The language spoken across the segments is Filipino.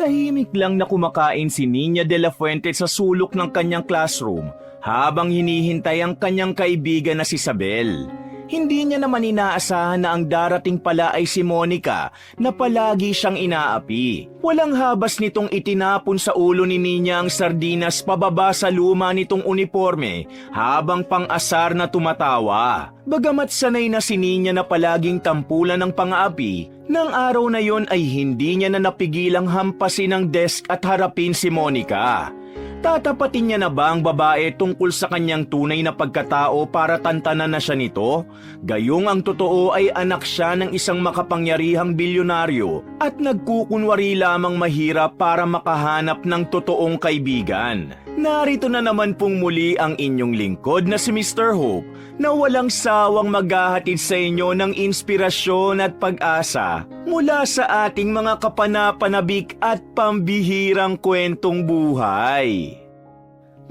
Tahimik lang na kumakain si Nina de la Fuente sa sulok ng kanyang classroom habang hinihintay ang kanyang kaibigan na si Isabel. Hindi niya naman inaasahan na ang darating pala ay si Monica na palagi siyang inaapi. Walang habas nitong itinapon sa ulo ni Nina ang sardinas pababa sa luma nitong uniforme habang pang-asar na tumatawa. Bagamat sanay na si Nina na palaging tampulan ng pang-aapi, nang araw na yon ay hindi niya na napigilang hampasin ang desk at harapin si Monica. Tatapatin niya na ba ang babae tungkol sa kanyang tunay na pagkatao para tantanan na siya nito? Gayong ang totoo ay anak siya ng isang makapangyarihang bilyonaryo at nagkukunwari lamang mahirap para makahanap ng totoong kaibigan. Narito na naman pong muli ang inyong lingkod na si Mr. Hope na walang sawang maghahatid sa inyo ng inspirasyon at pag-asa mula sa ating mga kapanapanabik at pambihirang kwentong buhay.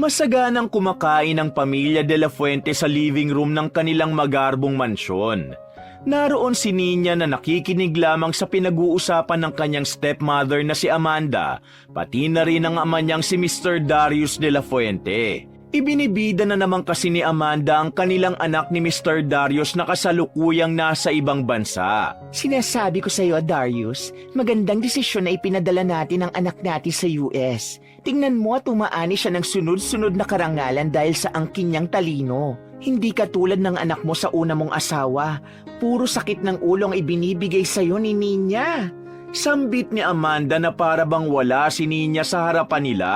Masaganang kumakain ang pamilya de la Fuente sa living room ng kanilang magarbong mansyon. Naroon si Nina na nakikinig lamang sa pinag-uusapan ng kanyang stepmother na si Amanda, pati na rin ang ama niyang si Mr. Darius de la Fuente. Ibinibida na naman kasi ni Amanda ang kanilang anak ni Mr. Darius na kasalukuyang nasa ibang bansa. Sinasabi ko sa iyo, Darius, magandang desisyon na ipinadala natin ang anak natin sa US. Tingnan mo at umaani siya ng sunod-sunod na karangalan dahil sa angkin niyang talino. Hindi katulad ng anak mo sa una mong asawa. Puro sakit ng ulo ang ibinibigay sa iyo ni Nina. Sambit ni Amanda na para bang wala si Nina sa harapan nila.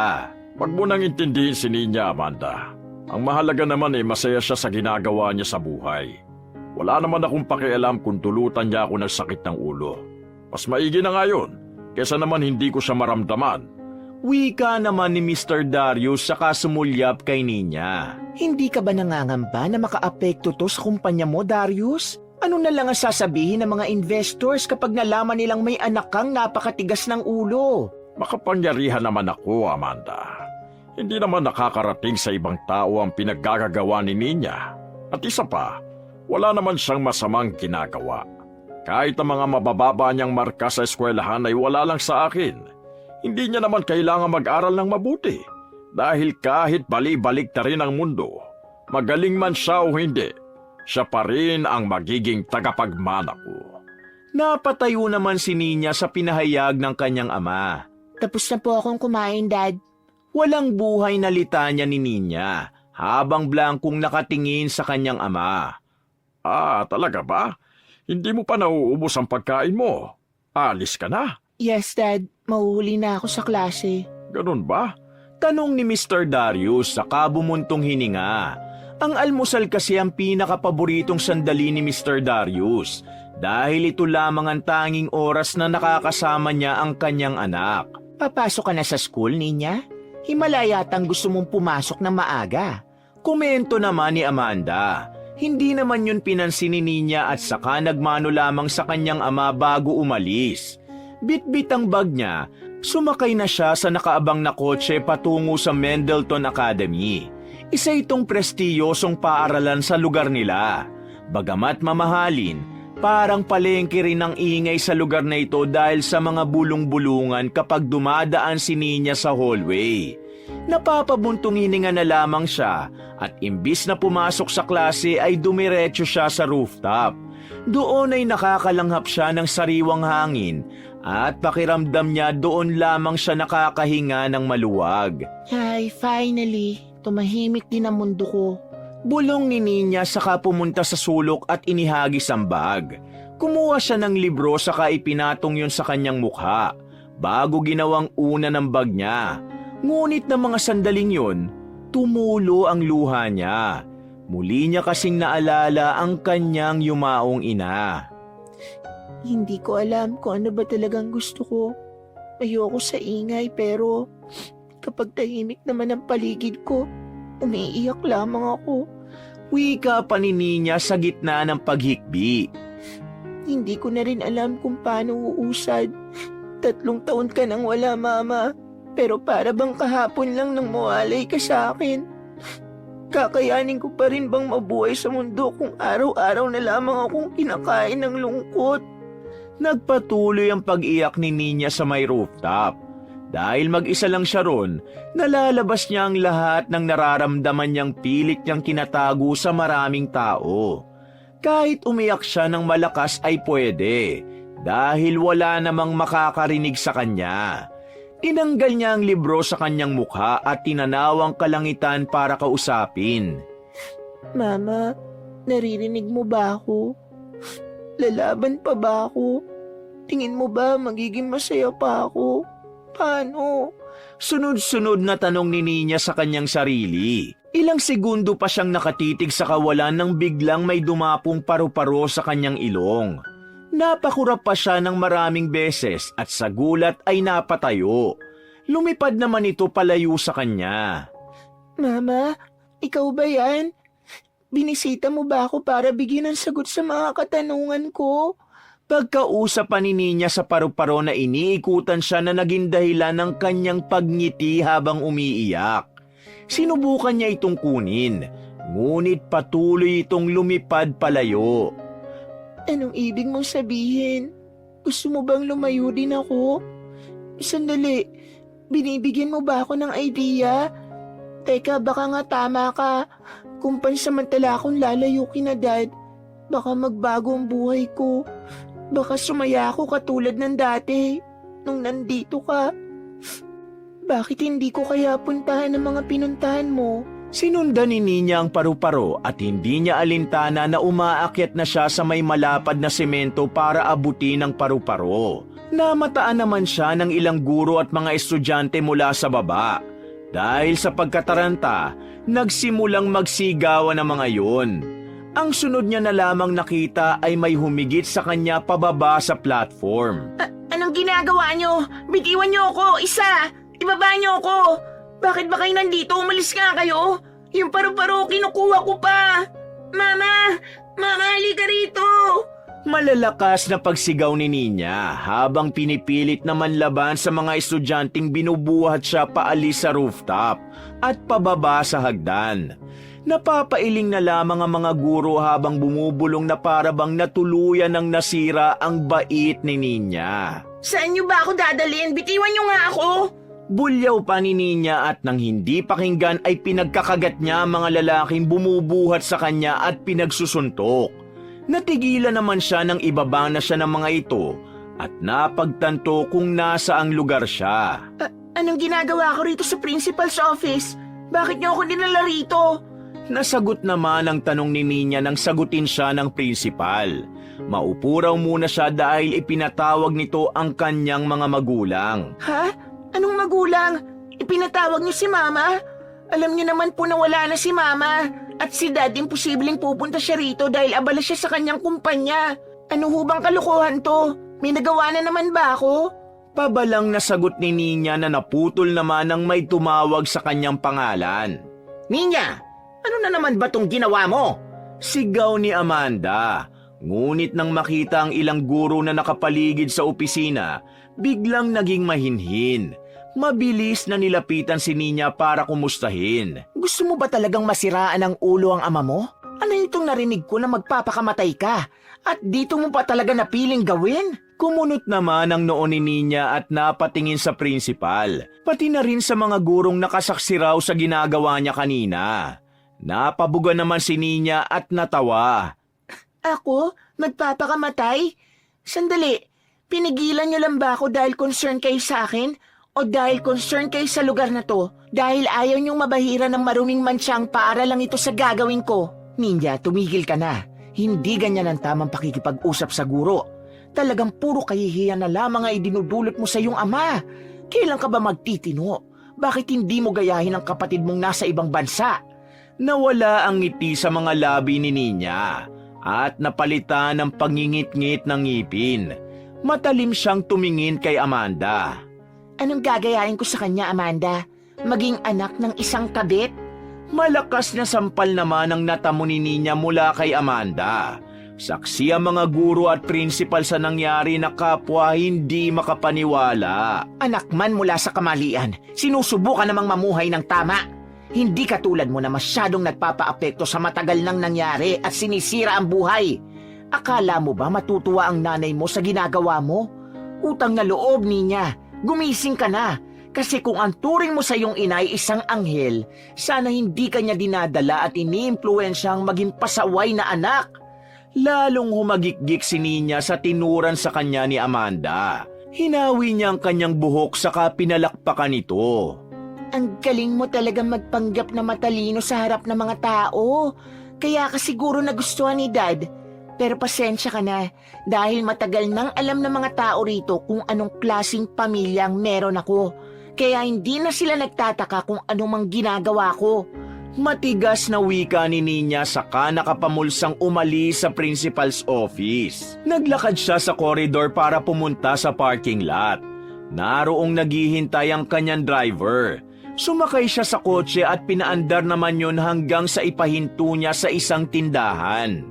Wag mo nang intindihin si Nina, Amanda. Ang mahalaga naman ay masaya siya sa ginagawa niya sa buhay. Wala naman akong pakialam kung tulutan niya ako ng sakit ng ulo. Mas maigi na nga yun, kesa naman hindi ko siya maramdaman. Wika naman ni Mr. Darius saka sumulyap kay Nina. Hindi ka ba nangangamba na makaapekto to sa kumpanya mo, Darius? Ano na lang ang sasabihin ng mga investors kapag nalaman nilang may anak kang napakatigas ng ulo? Makapangyarihan naman ako, Amanda. Hindi naman nakakarating sa ibang tao ang pinaggagawa ni Nina. At isa pa, wala naman siyang masamang ginagawa. Kahit ang mga mabababa niyang marka sa eskwelahan ay wala lang sa akin. Hindi niya naman kailangan mag-aral ng mabuti. Dahil kahit bali-balik na rin ang mundo, magaling man siya o hindi, siya pa rin ang magiging tagapagmana ko. Napatayo naman si Nina sa pinahayag ng kanyang ama. Tapos na po akong kumain, Dad. Walang buhay na litanya ni Nina habang blangkong nakatingin sa kanyang ama. Ah, talaga ba? Hindi mo pa nauubos ang pagkain mo. Alis ka na? Yes, Dad. Mahuhuli na ako sa klase. Ganun ba? Tanong ni Mr. Darius sa kabumuntong hininga. Ang almusal kasi ang pinakapaboritong sandali ni Mr. Darius dahil ito lamang ang tanging oras na nakakasama niya ang kanyang anak. Papasok ka na sa school, Nina? Himala yatang gusto mong pumasok na maaga. Komento naman ni Amanda. Hindi naman yun pinansin ni Nina at saka nagmano lamang sa kanyang ama bago umalis. Bit-bit ang bag niya, sumakay na siya sa nakaabang na kotse patungo sa Mendleton Academy. Isa itong prestiyosong paaralan sa lugar nila. Bagamat mamahalin, parang palengke rin ang ingay sa lugar na ito dahil sa mga bulong-bulungan kapag dumadaan si Nina sa hallway. Napapabuntong hininga na lamang siya at imbis na pumasok sa klase ay dumiretso siya sa rooftop. Doon ay nakakalanghap siya ng sariwang hangin at pakiramdam niya doon lamang siya nakakahinga ng maluwag. Ay, finally. Tumahimik din ang mundo ko. Bulong ni Nina saka pumunta sa sulok at inihagis ang bag. Kumuha siya ng libro saka ipinatong yun sa kanyang mukha bago ginawang una ng bag niya. Ngunit ng mga sandaling yun, tumulo ang luha niya. Muli niya kasing naalala ang kanyang yumaong ina. Hindi ko alam kung ano ba talagang gusto ko. Ayoko sa ingay pero kapag tahimik naman ang paligid ko, umiiyak lamang ako. Wika pa ni Nina sa gitna ng paghikbi. Hindi ko na rin alam kung paano uusad. 3 taon ka nang wala, Mama. Pero para bang kahapon lang nang mawalay ka sa akin. Kakayanin ko pa rin bang mabuhay sa mundo kung araw-araw na lamang akong kinakain ng lungkot? Nagpatuloy ang pag-iyak ni Nina sa may rooftop. Dahil mag-isa lang siya ron, nalalabas niya ang lahat ng nararamdaman niyang pilit niyang kinatago sa maraming tao. Kahit umiyak siya ng malakas ay pwede, dahil wala namang makakarinig sa kanya. Tinanggal niya ang libro sa kanyang mukha at tinanaw ang kalangitan para kausapin. Mama, naririnig mo ba ako? Lalaban pa ba ako? Tingin mo ba magiging masaya pa ako? Paano? Sunod-sunod na tanong ni Nina sa kanyang sarili. Ilang segundo pa siyang nakatitig sa kawalan nang biglang may dumapong paru-paro sa kanyang ilong. Napakurap pa siya ng maraming beses at sa gulat ay napatayo. Lumipad naman ito palayo sa kanya. Mama, ikaw ba yan? Binisita mo ba ako para bigyan ng sagot sa mga katanungan ko? Pagkausap pa ni Nina sa paru-paro na iniikutan siya na naging dahilan ng kanyang pagngiti habang umiiyak. Sinubukan niya itong kunin, ngunit patuloy itong lumipad palayo. Anong ibig mong sabihin? Gusto mo bang lumayo din ako? Sandali, binibigyan mo ba ako ng idea? Teka, baka nga tama ka. Kung pansamantala akong lalayo kina Dad, baka magbago ang buhay ko. Baka sumaya ako katulad ng dati, nung nandito ka. Bakit hindi ko kaya puntahan ang mga pinuntahan mo? Sinundan ni Nina ang paru-paro at hindi niya alintana na umaakyat na siya sa may malapad na semento para abutin ang paru-paro. Namataan naman siya ng ilang guro at mga estudyante mula sa baba. Dahil sa pagkataranta, nagsimulang magsigawan ang mga yun. Ang sunod niya na lamang nakita ay may humigit sa kanya pababa sa platform. Anong ginagawa niyo? Bitiwan niyo ako, isa! Ibaba niyo ako! Bakit ba kayo nandito? Umalis nga kayo! Yung paru-paro, kinukuha ko pa! Mama! Mama, halika rito! Malalakas na pagsigaw ni Nina habang pinipilit na manlaban sa mga estudyanteng binubuhat siya paalis sa rooftop at pababa sa hagdan. Napapailing na lamang ang mga guro habang bumubulong na parabang natuluyan ng nasira ang bait ni Nina. Saan niyo ba ako dadalhin? Bitiwan niyo nga ako! Bulyaw pa ni Nina at nang hindi pakinggan ay pinagkakagat niya ang mga lalaking bumubuhat sa kanya at pinagsusuntok. Natigilan naman siya nang ibaba na siya ng mga ito at napagtanto kung nasa ang lugar siya. Anong ginagawa ko rito sa principal's office? Bakit niyo ako dinala rito? Nasagot naman ang tanong ni Nina nang sagutin siya ng principal. Maupo raw muna siya dahil ipinatawag nito ang kanyang mga magulang. Ha? Anong magulang? Ipinatawag niyo si Mama? Alam niyo naman po na wala na si Mama. At si Dad imposibleng pupunta siya rito dahil abala siya sa kanyang kumpanya. Ano hubang kalokohan to? May nagawa na naman ba ako? Pabalang nasagot ni Nina na naputol naman nang may tumawag sa kanyang pangalan. Ninya, ano na naman ba tong ginawa mo? Sigaw ni Amanda. Ngunit nang makita ang ilang guro na nakapaligid sa opisina, biglang naging mahinhin. Mabilis na nilapitan si Nina para kumustahin. Gusto mo ba talagang masiraan ang ulo ang ama mo? Ano itong narinig ko na magpapakamatay ka? At dito mo pa talaga napiling gawin? Kumunot naman ang noo ni Nina at napatingin sa principal, pati na rin sa mga gurong nakasaksi raw sa ginagawa niya kanina. Napabuga naman si Nina at natawa. Ako? Magpapakamatay? Sandali, pinigilan niyo lang ba ako dahil concern kayo sa akin? O dahil concern kayo sa lugar na to? Dahil ayaw niyong mabahira ng maruming mansyang para lang ito sa gagawin ko? Ninja, tumigil ka na. Hindi ganyan ang tamang pakikipag-usap sa guro. Talagang puro kahihiyan na lamang ay dinudulot mo sa iyong ama. Kailan ka ba magtitino? Bakit hindi mo gayahin ang kapatid mong nasa ibang bansa? Nawala ang ngiti sa mga labi ni Nina at napalitan ng pangingit-ngit ng ngipin. Matalim siyang tumingin kay Amanda. Anong gagayahin ko sa kanya, Amanda? Maging anak ng isang kabit? Malakas na sampal naman ang natamo ni Nina mula kay Amanda. Saksi ang mga guro at principal sa nangyari na kapwa hindi makapaniwala. Anak man mula sa kamalian, sinusubukan namang mamuhay ng tama. Hindi katulad mo na masyadong nagpapaapekto sa matagal nang nangyari at sinisira ang buhay. Akala mo ba matutuwa ang nanay mo sa ginagawa mo? Utang na loob, Ninya. Gumising ka na. Kasi kung ang turing mo sa iyong ina ay isang anghel, sana hindi kanya dinadala at iniimpluwensyang maging pasaway na anak. Lalong humagikgik si Nina sa tinuran sa kanya ni Amanda. Hinawi niya ang kanyang buhok saka pinalakpakan ito. Ang galing mo talaga magpanggap na matalino sa harap ng mga tao. Kaya ka siguro nagustuhan ni Dad. Pero pasensya ka na dahil matagal nang alam ng mga tao rito kung anong klaseng pamilya ang meron ako. Kaya hindi na sila nagtataka kung anumang ginagawa ko. Matigas na wika ni Nina saka nakapamulsang umalis sa principal's office. Naglakad siya sa koridor para pumunta sa parking lot. Naroong naghihintay ang kanyang driver. Sumakay siya sa kotse at pinaandar naman yun hanggang sa ipahinto niya sa isang tindahan.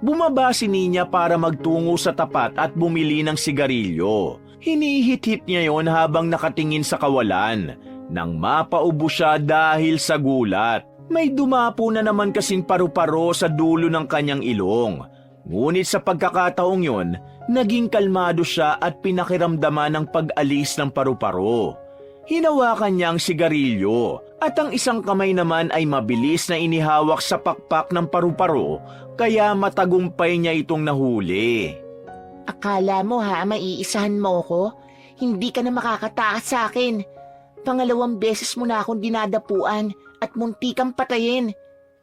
Bumaba si Nina para magtungo sa tapat at bumili ng sigarilyo. Hinihit-hit niya yon habang nakatingin sa kawalan. Nang mapaubo siya dahil sa gulat. May dumapo na naman kasing paru-paro sa dulo ng kanyang ilong. Ngunit sa pagkakataong yon, naging kalmado siya at pinakiramdaman ng pag-alis ng paru-paro. Hinawakan niya ang sigarilyo at ang isang kamay naman ay mabilis na inihawak sa pakpak ng paru-paro kaya matagumpay niya itong nahuli. Akala mo maiisahan mo ko? Hindi ka na makakataas sa akin. Pangalawang beses mo na akong dinadapuan at munti kang patayin.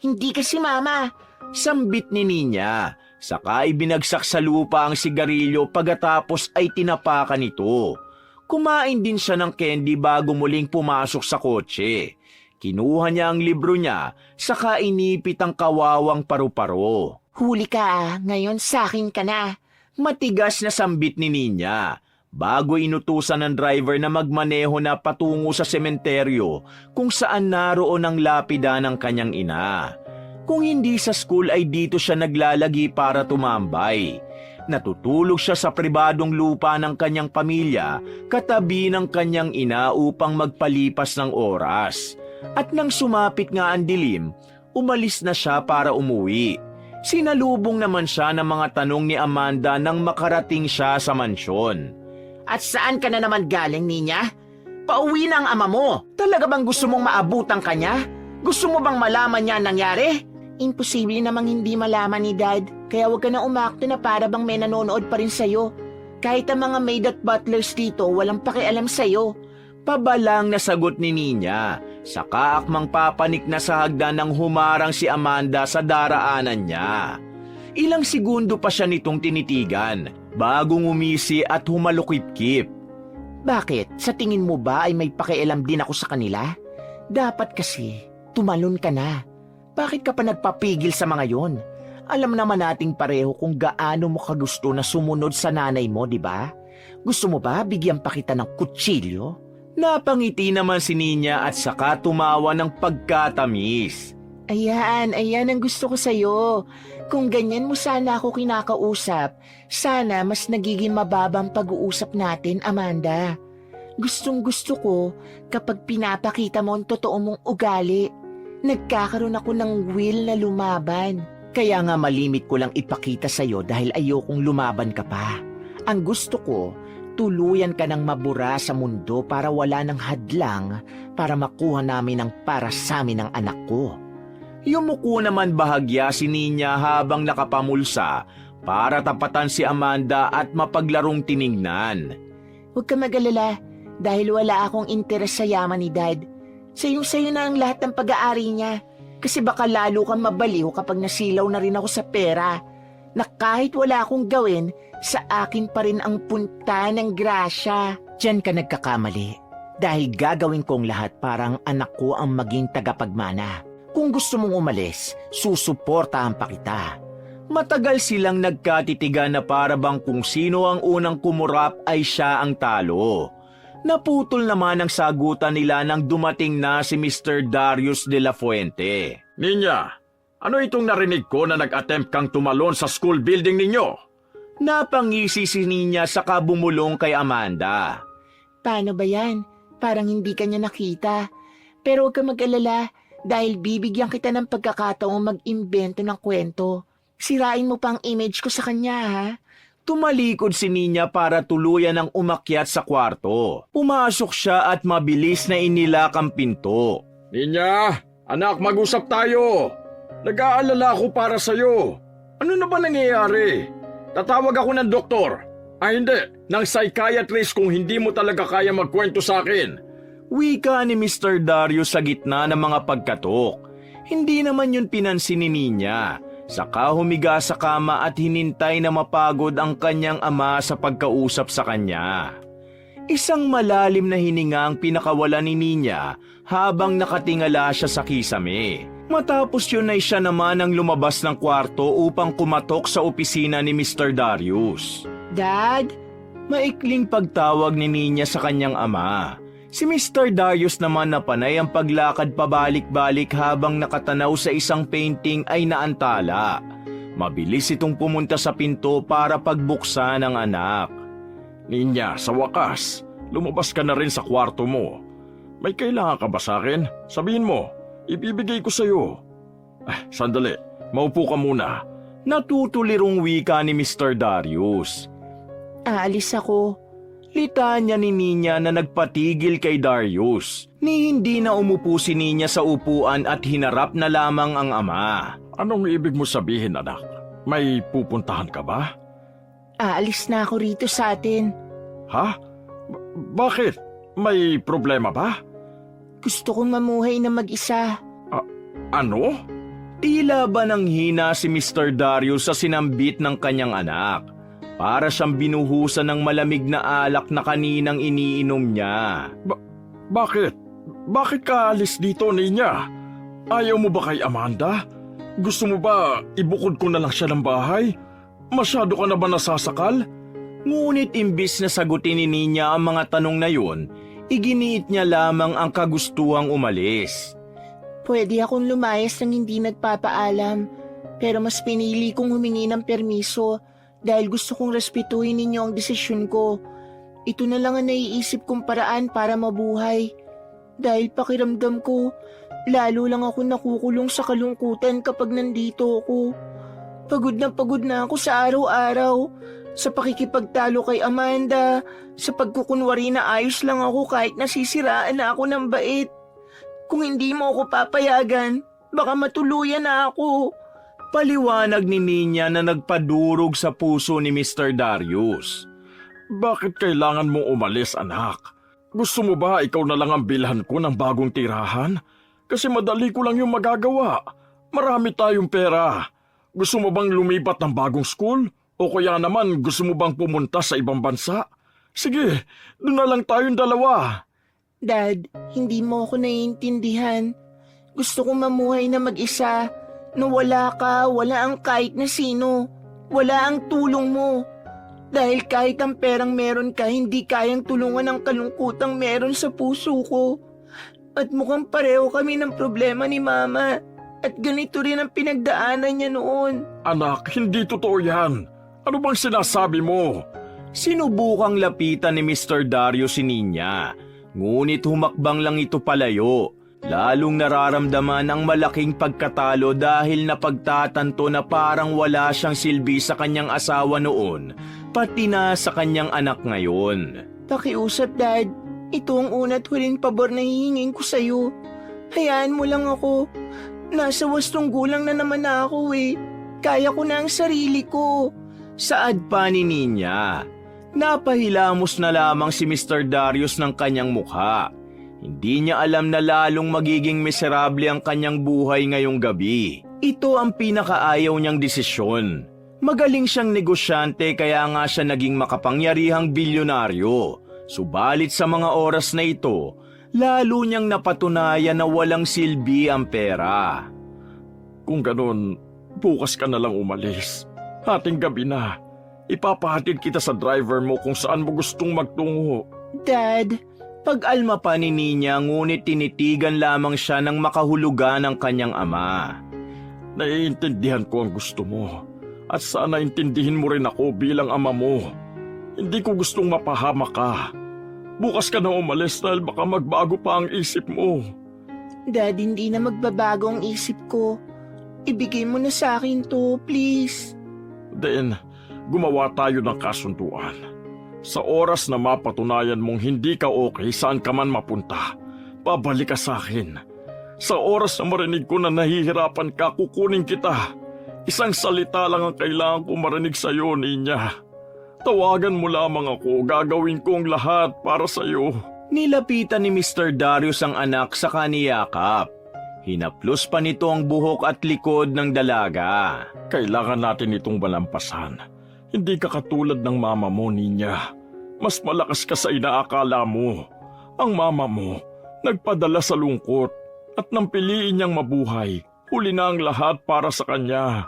Hindi ka si Mama. Sambit ni Nina, saka ibinagsak sa lupa ang sigarilyo pagkatapos ay tinapakan ito. Kumain din siya ng candy bago muling pumasok sa kotse. Kinuha niya ang libro niya, saka inipit ang kawawang paru-paro. Huli ka ngayon sa akin ka na. Matigas na sambit ni Nina, bago inutusan ng driver na magmaneho na patungo sa sementeryo kung saan naroon ang lapida ng kanyang ina. Kung hindi sa school ay dito siya naglalagi para tumambay. Natutulog siya sa pribadong lupa ng kanyang pamilya katabi ng kanyang ina upang magpalipas ng oras. At nang sumapit nga ang dilim, umalis na siya para umuwi. Sinalubong naman siya ng mga tanong ni Amanda nang makarating siya sa mansyon. At saan ka na naman galing, Nina? Pauwi na ang ama mo. Talaga bang gusto mong maabutan ka niya? Gusto mo bang malaman niya ang nangyari? Imposible namang hindi malaman ni Dad. Kaya huwag ka na umakto na para bang may nanonood pa rin sa'yo. Kahit ang mga maid at butlers dito, walang pakialam sa'yo. Pabalang na sagot ni Nina, saka akmang papanik na sa hagdan nang humarang si Amanda sa daraanan niya. Ilang segundo pa siya nitong tinitigan, bago ngumisi at humalukip-kip. Bakit? Sa tingin mo ba ay may pakialam din ako sa kanila? Dapat kasi, tumalon ka na. Bakit ka pa nagpapigil sa mga yon? Alam naman nating pareho kung gaano mo kagusto na sumunod sa nanay mo, di ba? Gusto mo ba bigyan pa kita ng kutsilyo? Napangiti naman si Nina at saka tumawa ng pagkatamis. Ayan ang gusto ko sa'yo. Kung ganyan mo sana ako kinakausap, sana mas nagiging mababang pag-uusap natin, Amanda. Gustong gusto ko kapag pinapakita mo ang totoo mong ugali. Nagkakaroon ako ng will na lumaban. Kaya nga malimit ko lang ipakita sa'yo dahil ayokong lumaban ka pa. Ang gusto ko, tuluyan ka ng mabura sa mundo para wala ng hadlang para makuha namin ang para sa amin ng anak ko. Yumuko naman bahagya si Nina habang nakapamulsa para tapatan si Amanda at mapaglarong tiningnan. Huwag ka mag-alala dahil wala akong interes sa yaman ni Dad. Sayong-sayo na ang lahat ng pag-aari niya kasi baka lalo kang mabaliw kapag nasilaw na rin ako sa pera na kahit wala akong gawin, sa akin pa rin ang punta ng grasya. Diyan ka nagkakamali dahil gagawin kong lahat para ang anak ko ang maging tagapagmana. Kung gusto mong umalis, susuportahan pa kita. Matagal silang nagkatitigan na para bang kung sino ang unang kumurap ay siya ang talo. Naputol naman ang sagutan nila nang dumating na si Mr. Darius de la Fuente. Nina, ano itong narinig ko na nag-attempt kang tumalon sa school building ninyo? Napangisi si Nina saka bumulong kay Amanda. Paano ba yan? Parang hindi ka niya nakita. Pero huwag ka mag-alala dahil bibigyan kita ng pagkakataong mag-imbento ng kwento. Sirain mo pa ang image ko sa kanya, ha? Tumalikod si Ninya para tuluyan ang umakyat sa kwarto. Pumasok siya at mabilis na inilak ang pinto. Ninya, anak, mag-usap tayo. Nag-aalala ako para sa'yo. Ano na ba nangyayari? Tatawag ako ng doktor. Hindi, ng psychiatrist kung hindi mo talaga kaya magkwento sa akin. Wika ni Mr. Darius sa gitna ng mga pagkatok. Hindi naman yun pinansin ni Ninya. Saka humiga sa kama at hinintay na mapagod ang kanyang ama sa pagkausap sa kanya. Isang malalim na hininga ang pinakawalan ni Ninya habang nakatingala siya sa kisame. Matapos yun ay siya naman ang lumabas ng kwarto upang kumatok sa opisina ni Mr. Darius. Dad? Maikling pagtawag ni Ninya sa kanyang ama. Si Mr. Darius naman na panay ang paglakad pabalik-balik habang nakatanaw sa isang painting ay naantala. Mabilis itong pumunta sa pinto para pagbuksan ang anak. Ninya, sa wakas, lumabas ka na rin sa kwarto mo. May kailangan ka ba sa akin? Sabihin mo, ibibigay ko sa'yo. Sandali, maupo ka muna. Natutulirong wika ni Mr. Darius. Aalis ako. Litanya ni Ninya na nagpatigil kay Darius. Ni hindi na umupo si Ninya sa upuan at hinarap na lamang ang ama. Anong ibig mo sabihin, anak? May pupuntahan ka ba? Aalis na ako rito sa atin. Ha? Bakit? May problema ba? Gusto kong mamuhay na mag-isa. Ano? Tila ba nang hina si Mr. Darius sa sinambit ng kanyang anak? Para siyang binuhusan ng malamig na alak na kaninang iniinom niya. Bakit? Bakit ka alis dito, Ninya? Ayaw mo ba kay Amanda? Gusto mo ba ibukod ko na lang siya ng bahay? Masyado ka na ba nasasakal? Ngunit imbis na sagutin ni Ninya ang mga tanong na yun, iginiit niya lamang ang kagustuhang umalis. Pwede akong lumayas nang hindi nagpapaalam, pero mas pinili kong humingi ng permiso dahil gusto kong respetuhin ninyo ang desisyon ko. Ito na lang ang naiisip kong paraan para mabuhay. Dahil pakiramdam ko, lalo lang ako nakukulong sa kalungkutan kapag nandito ako. Pagod na ako sa araw-araw, sa pakikipagtalo kay Amanda, sa pagkukunwari na ayos lang ako kahit nasisiraan na ako ng bait. Kung hindi mo ako papayagan, baka matuluyan na ako. Paliwanag ni Ninya na nagpadurog sa puso ni Mr. Darius. Bakit kailangan mong umalis, anak? Gusto mo ba ikaw na lang ang bilhan ko ng bagong tirahan? Kasi madali ko lang yung magagawa. Marami tayong pera. Gusto mo bang lumipat ng bagong school? O kaya naman gusto mo bang pumunta sa ibang bansa? Sige, doon na lang tayong dalawa. Dad, hindi mo ako naiintindihan. Gusto kong mamuhay na mag-isa. Na wala ka, wala ang kahit na sino. Wala ang tulong mo. Dahil kahit ang perang meron ka, hindi kayang tulungan ang kalungkutang meron sa puso ko. At mukhang pareho kami ng problema ni Mama. At ganito rin ang pinagdaanan niya noon. Anak, hindi totoo yan. Ano bang sinasabi mo? Sinubukang lapitan ni Mr. Darius si Ninya. Ngunit humakbang lang ito palayo. Lalong nararamdaman ang malaking pagkatalo dahil napagtatanto na parang wala siyang silbi sa kanyang asawa noon, pati na sa kanyang anak ngayon. Pakiusap, Dad. Ito ang una't huling pabor na hihingin ko sa'yo. Hayaan mo lang ako. Nasa wastong gulang na naman ako eh. Kaya ko na ang sarili ko. Saad pa ni Ninya. Napahilamos na lamang si Mr. Darius ng kanyang mukha. Hindi niya alam na lalong magiging miserable ang kanyang buhay ngayong gabi. Ito ang pinakaayaw niyang desisyon. Magaling siyang negosyante kaya nga siya naging makapangyarihang bilyonaryo. Subalit sa mga oras na ito, lalo niyang napatunayan na walang silbi ang pera. Kung ganun, bukas ka na lang umalis. Hating gabi na. Ipapahatid kita sa driver mo kung saan mo gustong magtungo. Dad, pag-alma pa ni Ninya ngunit tinitigan lamang siya ng makahulugan ng kanyang ama. Naiintindihan ko ang gusto mo. At sana intindihin mo rin ako bilang ama mo. Hindi ko gustong mapahama ka. Bukas ka na umalis dahil baka magbago pa ang isip mo. Dad, hindi na magbabago ang isip ko. Ibigay mo na sa akin to, please. Then, gumawa tayo ng kasunduan. Sa oras na mapatunayan mong hindi ka okay saan ka man mapunta, babalik ka sa akin. Sa oras na marinig ko na nahihirapan ka, kukunin kita. Isang salita lang ang kailangan ko marinig sa iyo, Ninya. Tawagan mo lamang ako, gagawin ko ang lahat para sa iyo. Nilapitan ni Mr. Darius ang anak sa kaniyakap. Hinaplos pa nito ang buhok at likod ng dalaga. Kailangan natin itong malampasan. Hindi ka katulad ng mama mo, Ninya. Mas malakas ka sa inaakala mo. Ang mama mo, nagpadala sa lungkot at nang piliin niyang mabuhay, huli na ang lahat para sa kanya.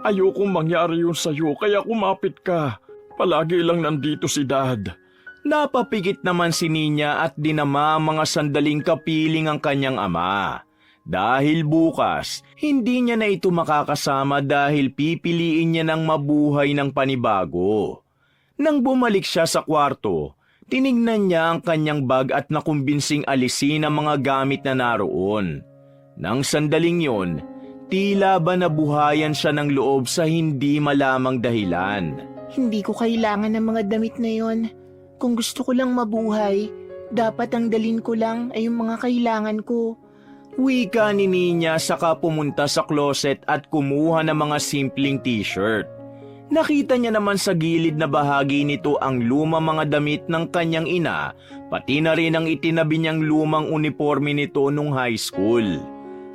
Ayokong mangyari yun sa'yo kaya kumapit ka. Palagi lang nandito si Dad. Napapigit naman si Ninya at dinama mga sandaling kapiling ang kanyang ama. Dahil bukas, hindi niya na ito makakasama dahil pipiliin niya ng mabuhay ng panibago. Nang bumalik siya sa kwarto, tinignan niya ang kanyang bag at nakumbinsing alisin ang mga gamit na naroon. Nang sandaling yon, tila ba nabuhayan siya ng loob sa hindi malamang dahilan. Hindi ko kailangan ng mga damit na yon. Kung gusto ko lang mabuhay, dapat ang dalin ko lang ay yung mga kailangan ko. Wika ni Ninya saka pumunta sa closet at kumuha ng mga simpleng t-shirt. Nakita niya naman sa gilid na bahagi nito ang lumang mga damit ng kanyang ina, pati na rin ang itinabi niyang lumang uniforme nito nung high school.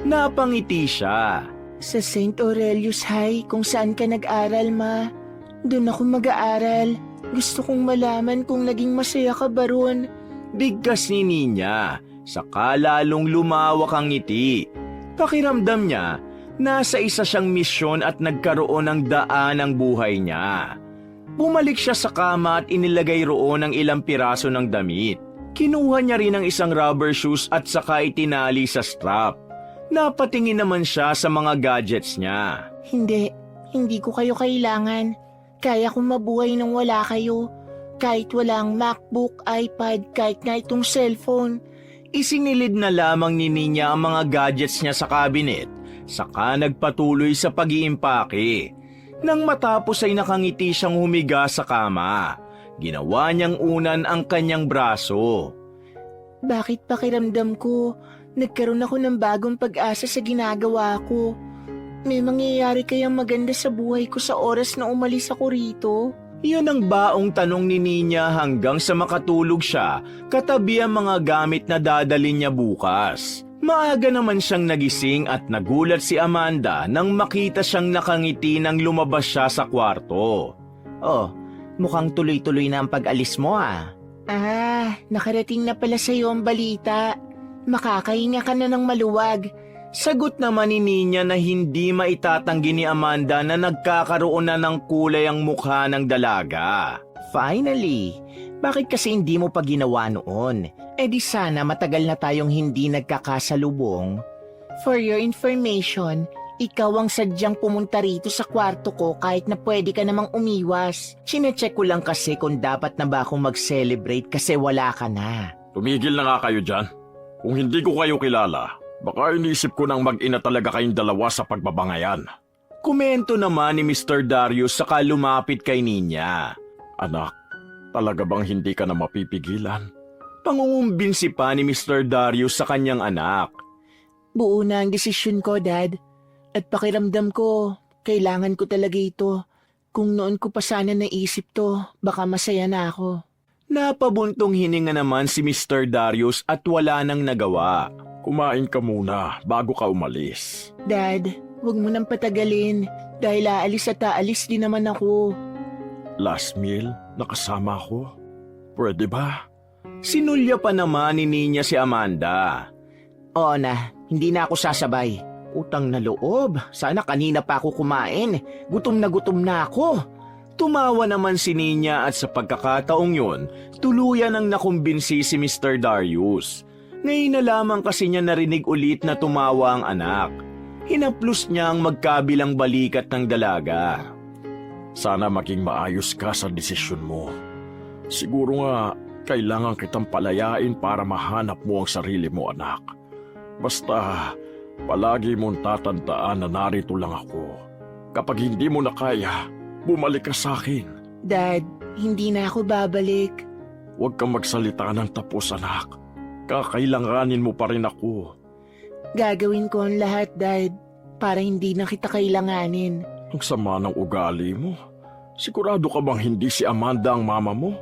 Napangiti siya. Sa St. Aurelius High, kung saan ka nag-aral, Ma. Doon ako mag-aaral. Gusto kong malaman kung naging masaya ka ba ron. Bigkas ni Ninya, saka lalong lumawak ang ngiti. Pakiramdam niya, nasa isa siyang misyon at nagkaroon ng daan ang buhay niya. Bumalik siya sa kama at inilagay roon ang ilang piraso ng damit. Kinuha niya rin ang isang rubber shoes at saka itinali sa strap. Napatingin naman siya sa mga gadgets niya. Hindi ko kayo kailangan. Kaya kong mabuhay nang wala kayo. Kahit walang MacBook, iPad, kahit na itong cellphone. Isinilid na lamang ni Ninya ang mga gadgets niya sa cabinet, saka nagpatuloy sa pag-iimpake. Nang matapos ay nakangiti siyang humiga sa kama. Ginawa niyang unan ang kanyang braso. Bakit pakiramdam ko, nagkaroon ako ng bagong pag-asa sa ginagawa ko? May mangyayari kayang maganda sa buhay ko sa oras na umalis ako rito? Yun ang baong tanong ni Ninya hanggang sa makatulog siya katabi ang mga gamit na dadalhin niya bukas. Maaga naman siyang nagising at nagulat si Amanda nang makita siyang nakangiti nang lumabas siya sa kwarto. Oh, mukhang tuloy-tuloy na ang pag-alis mo ah. Nakarating na pala sa'yo ang balita. Makakahinga ka na ng maluwag. Sagot naman ni Ninya na hindi maitatanggi ni Amanda na nagkakaroon na ng kulay ang mukha ng dalaga. Finally! Bakit kasi hindi mo pa ginawa noon? Di sana matagal na tayong hindi nagkakasalubong. For your information, ikaw ang sadyang pumunta rito sa kwarto ko kahit na pwede ka namang umiwas. Sinecheck ko lang kasi kung dapat na ba akong mag-celebrate kasi wala ka na. Tumigil na nga kayo dyan. Kung hindi ko kayo kilala, baka inisip ko nang mag-ina talaga kayong dalawa sa pagbabangayan. Komento naman ni Mr. Darius saka lumapit kay Ninya. Anak, talaga bang hindi ka na mapipigilan? Pangungumbinsi pa ni Mr. Darius sa kanyang anak. Buo na ang desisyon ko, Dad. At pakiramdam ko, kailangan ko talaga ito. Kung noon ko pa sana naisip to, baka masaya na ako. Napabuntong hininga naman si Mr. Darius at wala nang nagawa. Kumain ka muna bago ka umalis. Dad, huwag mo nang patagalin dahil aalis at aalis din naman ako. Last meal, nakasama ko. Pwede ba? Sinulya pa naman ni Ninya si Amanda. Oo na, hindi na ako sasabay. Utang na loob, sana kanina pa ako kumain. Gutom na ako. Tumawa naman si Ninya at sa pagkakataong yun, tuluyan ang nakumbinsi si Mr. Darius. Ngayon na lamang kasi niya narinig ulit na tumawa ang anak. Hinaplos niya ang magkabilang balikat ng dalaga. Sana maging maayos ka sa desisyon mo. Siguro nga, kailangan kitang palayain para mahanap mo ang sarili mo, anak. Basta, palagi mong tatandaan na narito lang ako. Kapag hindi mo na kaya, Bumalik ka sa akin. Dad, hindi na ako babalik. Huwag kang magsalita ng tapos, anak. Kakailanganin mo pa rin ako. Gagawin ko ang lahat, Dad, para hindi na kita kailanganin. Ang sama ng ugali mo. Sigurado ka bang hindi si Amanda ang mama mo?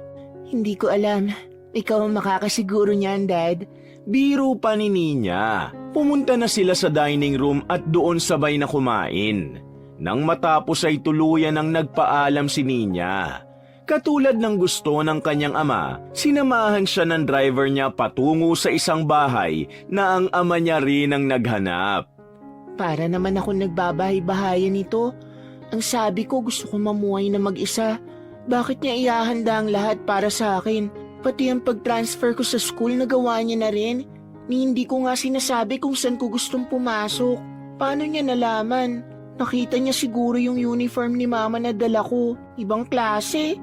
Hindi ko alam. Ikaw ang makakasiguro niyan, Dad. Biro pa ni Ninya. Pumunta na sila sa dining room at doon sabay na kumain. Nang matapos ay tuluyan ang nagpaalam si Ninya. Katulad ng gusto ng kanyang ama, sinamahan siya ng driver niya patungo sa isang bahay na ang ama niya rin ang naghanap. Para naman ako nagbabahay-bahayan nito. Ang sabi ko gusto ko mamuhay na mag-isa. Bakit niya ihahanda ang lahat para sa akin? Pati ang pag-transfer ko sa school nagawa niya na rin. Ni hindi ko nga sinasabi kung saan ko gustong pumasok. Paano niya nalaman? Nakita niya siguro yung uniform ni mama na dala ko. Ibang klase.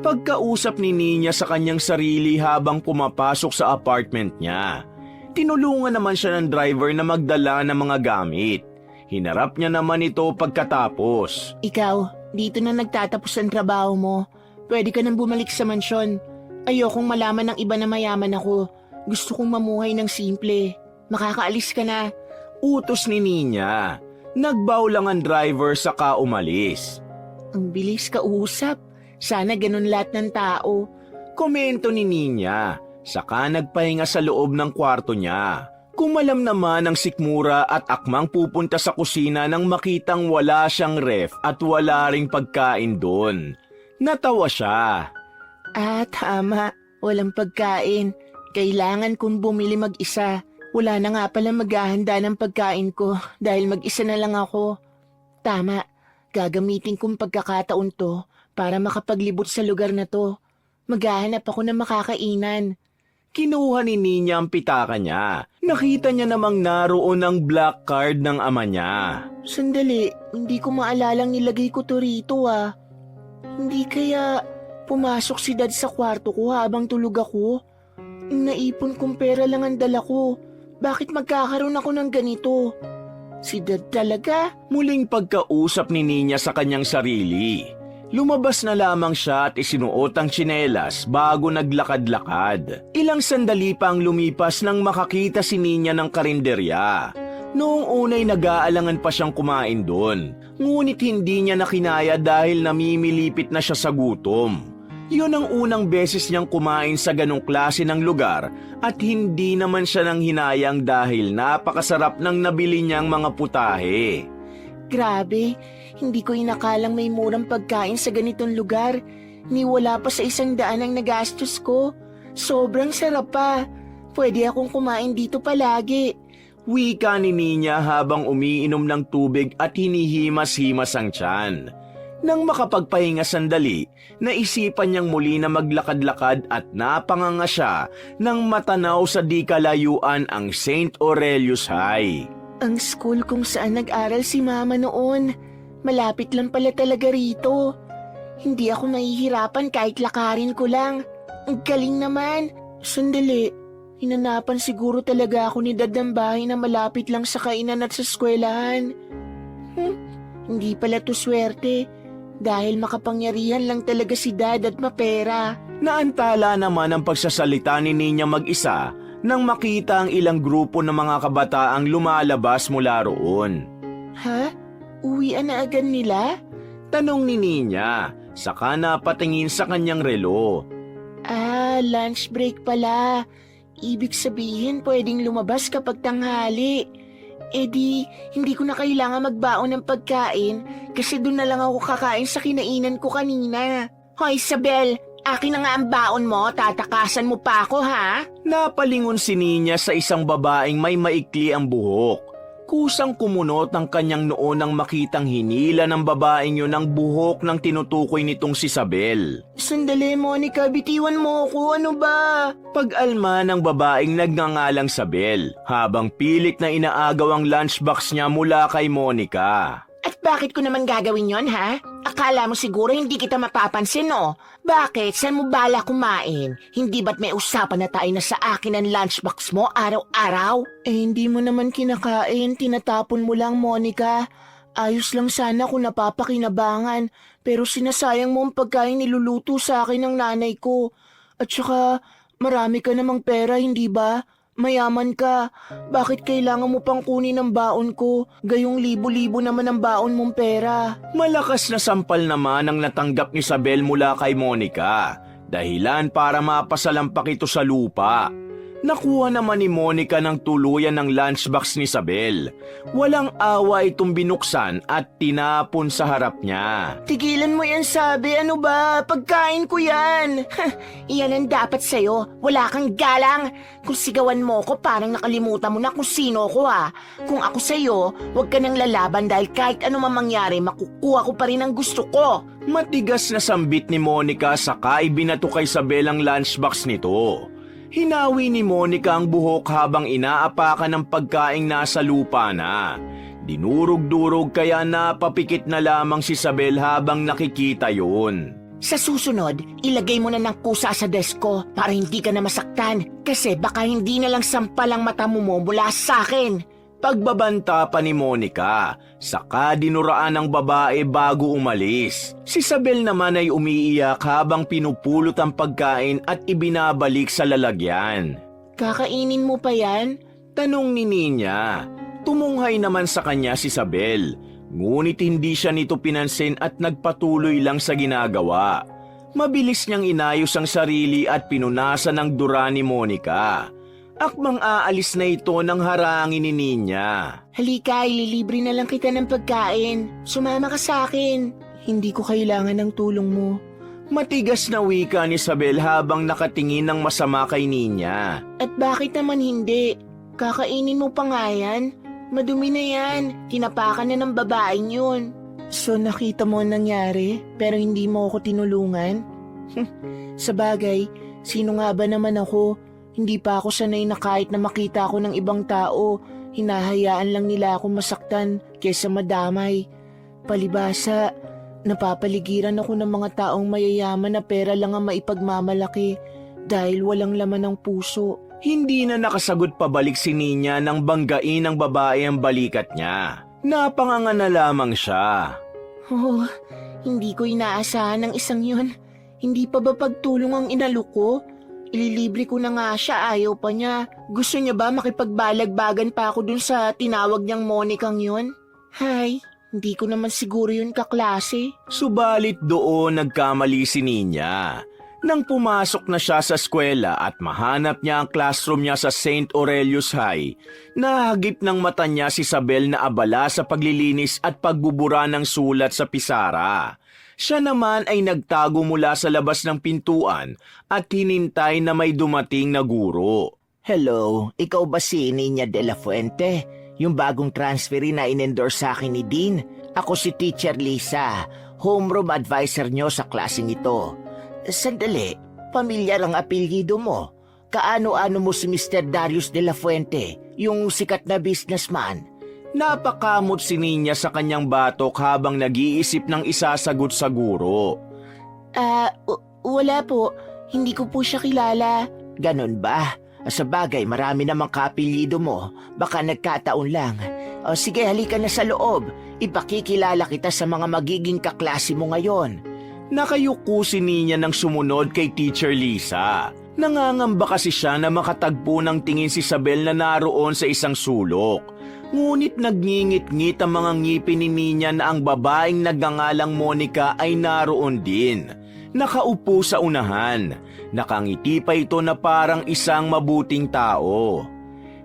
Pagkausap ni Ninya sa kanyang sarili habang pumapasok sa apartment niya. Tinulungan naman siya ng driver na magdala ng mga gamit. Hinarap niya naman ito pagkatapos. Ikaw, dito na nagtatapos ang trabaho mo. Pwede ka nang bumalik sa mansyon. Ayokong malaman ng iba na mayaman ako. Gusto kong mamuhay ng simple. Makakaalis ka na. Utos ni Ninya. Nagbaw lang ang driver saka umalis. Ang bilis kausap. Sana ganun lahat ng tao. Komento ni Ninya. Saka nagpahinga sa loob ng kwarto niya. Kumalam naman ang sikmura at akmang pupunta sa kusina nang makitang wala siyang ref at wala ring pagkain doon. Natawa siya. Tama. Walang pagkain. Kailangan kong bumili mag-isa. Wala na nga pala maghahanda ng pagkain ko dahil mag-isa na lang ako. Tama. Gagamitin kong pagkakataon to para makapaglibot sa lugar na to. Maghahanap ako ng makakainan. Kinuha ni Ninya ang pitaka niya. Nakita niya namang naroon ang black card ng ama niya. Sandali, hindi ko maalalang nilagay ko to rito ah. Hindi kaya pumasok si Dad sa kwarto ko habang tulog ako? Naipon kong pera lang ang dala ko. Bakit magkakaroon ako ng ganito? Si Dad talaga? Muling pagkausap ni Ninya sa kanyang sarili. Lumabas na lamang siya at isinuot ang tsinelas bago naglakad-lakad. Ilang sandali pa ang lumipas nang makakita si Ninya ng karinderya. Noong unay nag-aalangan pa siyang kumain doon. Ngunit hindi niya nakinaya dahil namimilipit na siya sa gutom. Yun ang unang beses niyang kumain sa ganong klase ng lugar at hindi naman siya nang hinayang dahil napakasarap ng nabili niyang mga putahe. Grabe, hindi ko inakalang may murang pagkain sa ganitong lugar. Niwala pa sa 100 ang nagastos ko. Sobrang sarap pa. Pwede akong kumain dito palagi. Wika ni Ninya habang umiinom ng tubig at hinihimas-himas ang tiyan. Nang makapagpahinga sandali, naisipan niyang muli na maglakad-lakad at napanganga siya nang matanaw sa di kalayuan ang St. Aurelius High. Ang school kung saan nag-aral si Mama noon. Malapit lang pala talaga rito. Hindi ako mahihirapan kahit lakarin ko lang. Ang galing naman. Sandali, hinanapan siguro talaga ako ni Dad ng bahay na malapit lang sa kainan at sa eskwelahan. Hindi pala to swerte. Dahil makapangyarihan lang talaga si Dad at mapera. Naantala naman ang pagsasalita ni Ninya mag-isa nang makita ang ilang grupo ng mga kabataang lumalabas mula roon. Ha? Uwian na agad nila? Tanong ni Ninya, saka napatingin sa kanyang relo. Lunch break pala. Ibig sabihin pwedeng lumabas kapag tanghali. Eh di, hindi ko na kailangan magbaon ng pagkain kasi doon na lang ako kakain sa kinainan ko kanina. Hoy Isabel, akin na nga ang baon mo, tatakasan mo pa ako ha? Napalingon si Ninya sa isang babaeng may maikli ang buhok. Kusang kumunot ang kanyang noo nang makitang hinila ng babaeng yun ang buhok ng tinutukoy nitong si Isabel. Sandali Monica, bitiwan mo ako, ano ba? Pag-alma ng babaeng nagngangalang Isabel habang pilit na inaagaw ang lunchbox niya mula kay Monica. At bakit ko naman gagawin yon ha? Akala mo siguro hindi kita mapapansin no? Bakit? Saan mo bala kumain? Hindi ba't may usapan na tayo na sa akin ang lunchbox mo araw-araw? Eh hindi mo naman kinakain, tinatapon mo lang Monica. Ayos lang sana kung napapakinabangan, pero sinasayang mo ang pagkain niluluto sa akin ng nanay ko. At saka, marami ka namang pera, hindi ba? Mayaman ka. Bakit kailangan mo pang kunin ang baon ko? Gayong libo-libo naman ang baon mong pera. Malakas na sampal naman ang natanggap ni Isabel mula kay Monica. Dahilan para mapasalampak ito sa lupa. Nakuha naman ni Monica ng tuluyan ng lunchbox ni Isabel. Walang awa itong binuksan at tinapon sa harap niya. Tigilan mo yan, sabi. Ano ba? Pagkain ko yan. Iyan ang dapat sa'yo. Wala kang galang. Kung sigawan mo ko, parang nakalimutan mo na kung sino ko ha. Kung ako sa'yo, huwag ka nang lalaban dahil kahit ano man mangyari, makukuha ko pa rin ang gusto ko. Matigas na sambit ni Monica saka ibinato kay Isabel ang lunchbox nito. Hinawi ni Monica ang buhok habang inaapakan ng pagkaing nasa lupa na. Dinurog-durog kaya napapikit na lamang si Isabel habang nakikita yun. Sa susunod, ilagay mo na ng kusa sa desk ko para hindi ka na masaktan kasi baka hindi na lang sampal ang mata mo mula sa akin. Pagbabanta pa ni Monica, saka dinuraan ng babae bago umalis. Si Isabel naman ay umiiyak habang pinupulot ang pagkain at ibinabalik sa lalagyan. Kakainin mo pa yan? Tanong ni Nina. Tumunghay naman sa kanya si Isabel, ngunit hindi siya nito pinansin at nagpatuloy lang sa ginagawa. Mabilis niyang inayos ang sarili at pinunasan ng dura ni Monica. Akmang aalis na ito nang harangin ni Nina. Halika, ililibre na lang kita ng pagkain. Sumama ka sa akin. Hindi ko kailangan ng tulong mo. Matigas na wika ni Isabel habang nakatingin ng masama kay Nina. At bakit naman hindi? Kakainin mo pa nga yan? Madumi na yan. Tinapakan na ng babaeng yun. So nakita mo ang nangyari pero hindi mo ako tinulungan? Sa bagay, sino nga ba naman ako? Hindi pa ako sanay na kahit na makita ako ng ibang tao, hinahayaan lang nila ako masaktan kaysa madamay. Palibasa, napapaligiran ako ng mga taong mayayaman na pera lang ang maipagmamalaki dahil walang laman ng puso. Hindi na nakasagot pabalik si Nina nang banggain ng babae ang balikat niya. Napanganga na lamang siya. Oh, hindi ko inaasahan ng isang yun. Hindi pa ba pagtulong ang inalok ko? Ililibre ko na nga siya, ayaw pa niya. Gusto niya ba makipagbalagbagan pa ako dun sa tinawag niyang Monicang yun? Hay, hindi ko naman siguro yun kaklase. Subalit doon nagkamali si Nina. Nang pumasok na siya sa eskwela at mahanap niya ang classroom niya sa St. Aurelius High, nahagip ng mata niya si Isabel na abala sa paglilinis at pagbubura ng sulat sa pisara. Siya naman ay nagtago mula sa labas ng pintuan at hinintay na may dumating na guro. Hello, ikaw ba si Nina de la Fuente? Yung bagong transferee na in-endorse sa akin ni Dean? Ako si Teacher Lisa, homeroom advisor nyo sa klaseng ito. Sandali, pamilyar ang apelyido mo. Kaano-ano mo si Mr. Darius de la Fuente, yung sikat na businessman? Napakamot si Nina sa kanyang batok habang nag-iisip ng isasagot sa guro. Wala po. Hindi ko po siya kilala. Ganon ba? Sa bagay, marami namang kapilyido mo. Baka nagkataon lang. O sige, halika na sa loob. Ipakikilala kita sa mga magiging kaklase mo ngayon. Nakayuko si Nina nang sumunod kay Teacher Lisa. Nangangamba kasi siya na makatagpo ng tingin si Isabel na naroon sa isang sulok. Ngunit nagngingit-ngit ang mga ngipin ni Nina na ang babaeng nagngangalang Monica ay naroon din. Nakaupo sa unahan. Nakangiti pa ito na parang isang mabuting tao.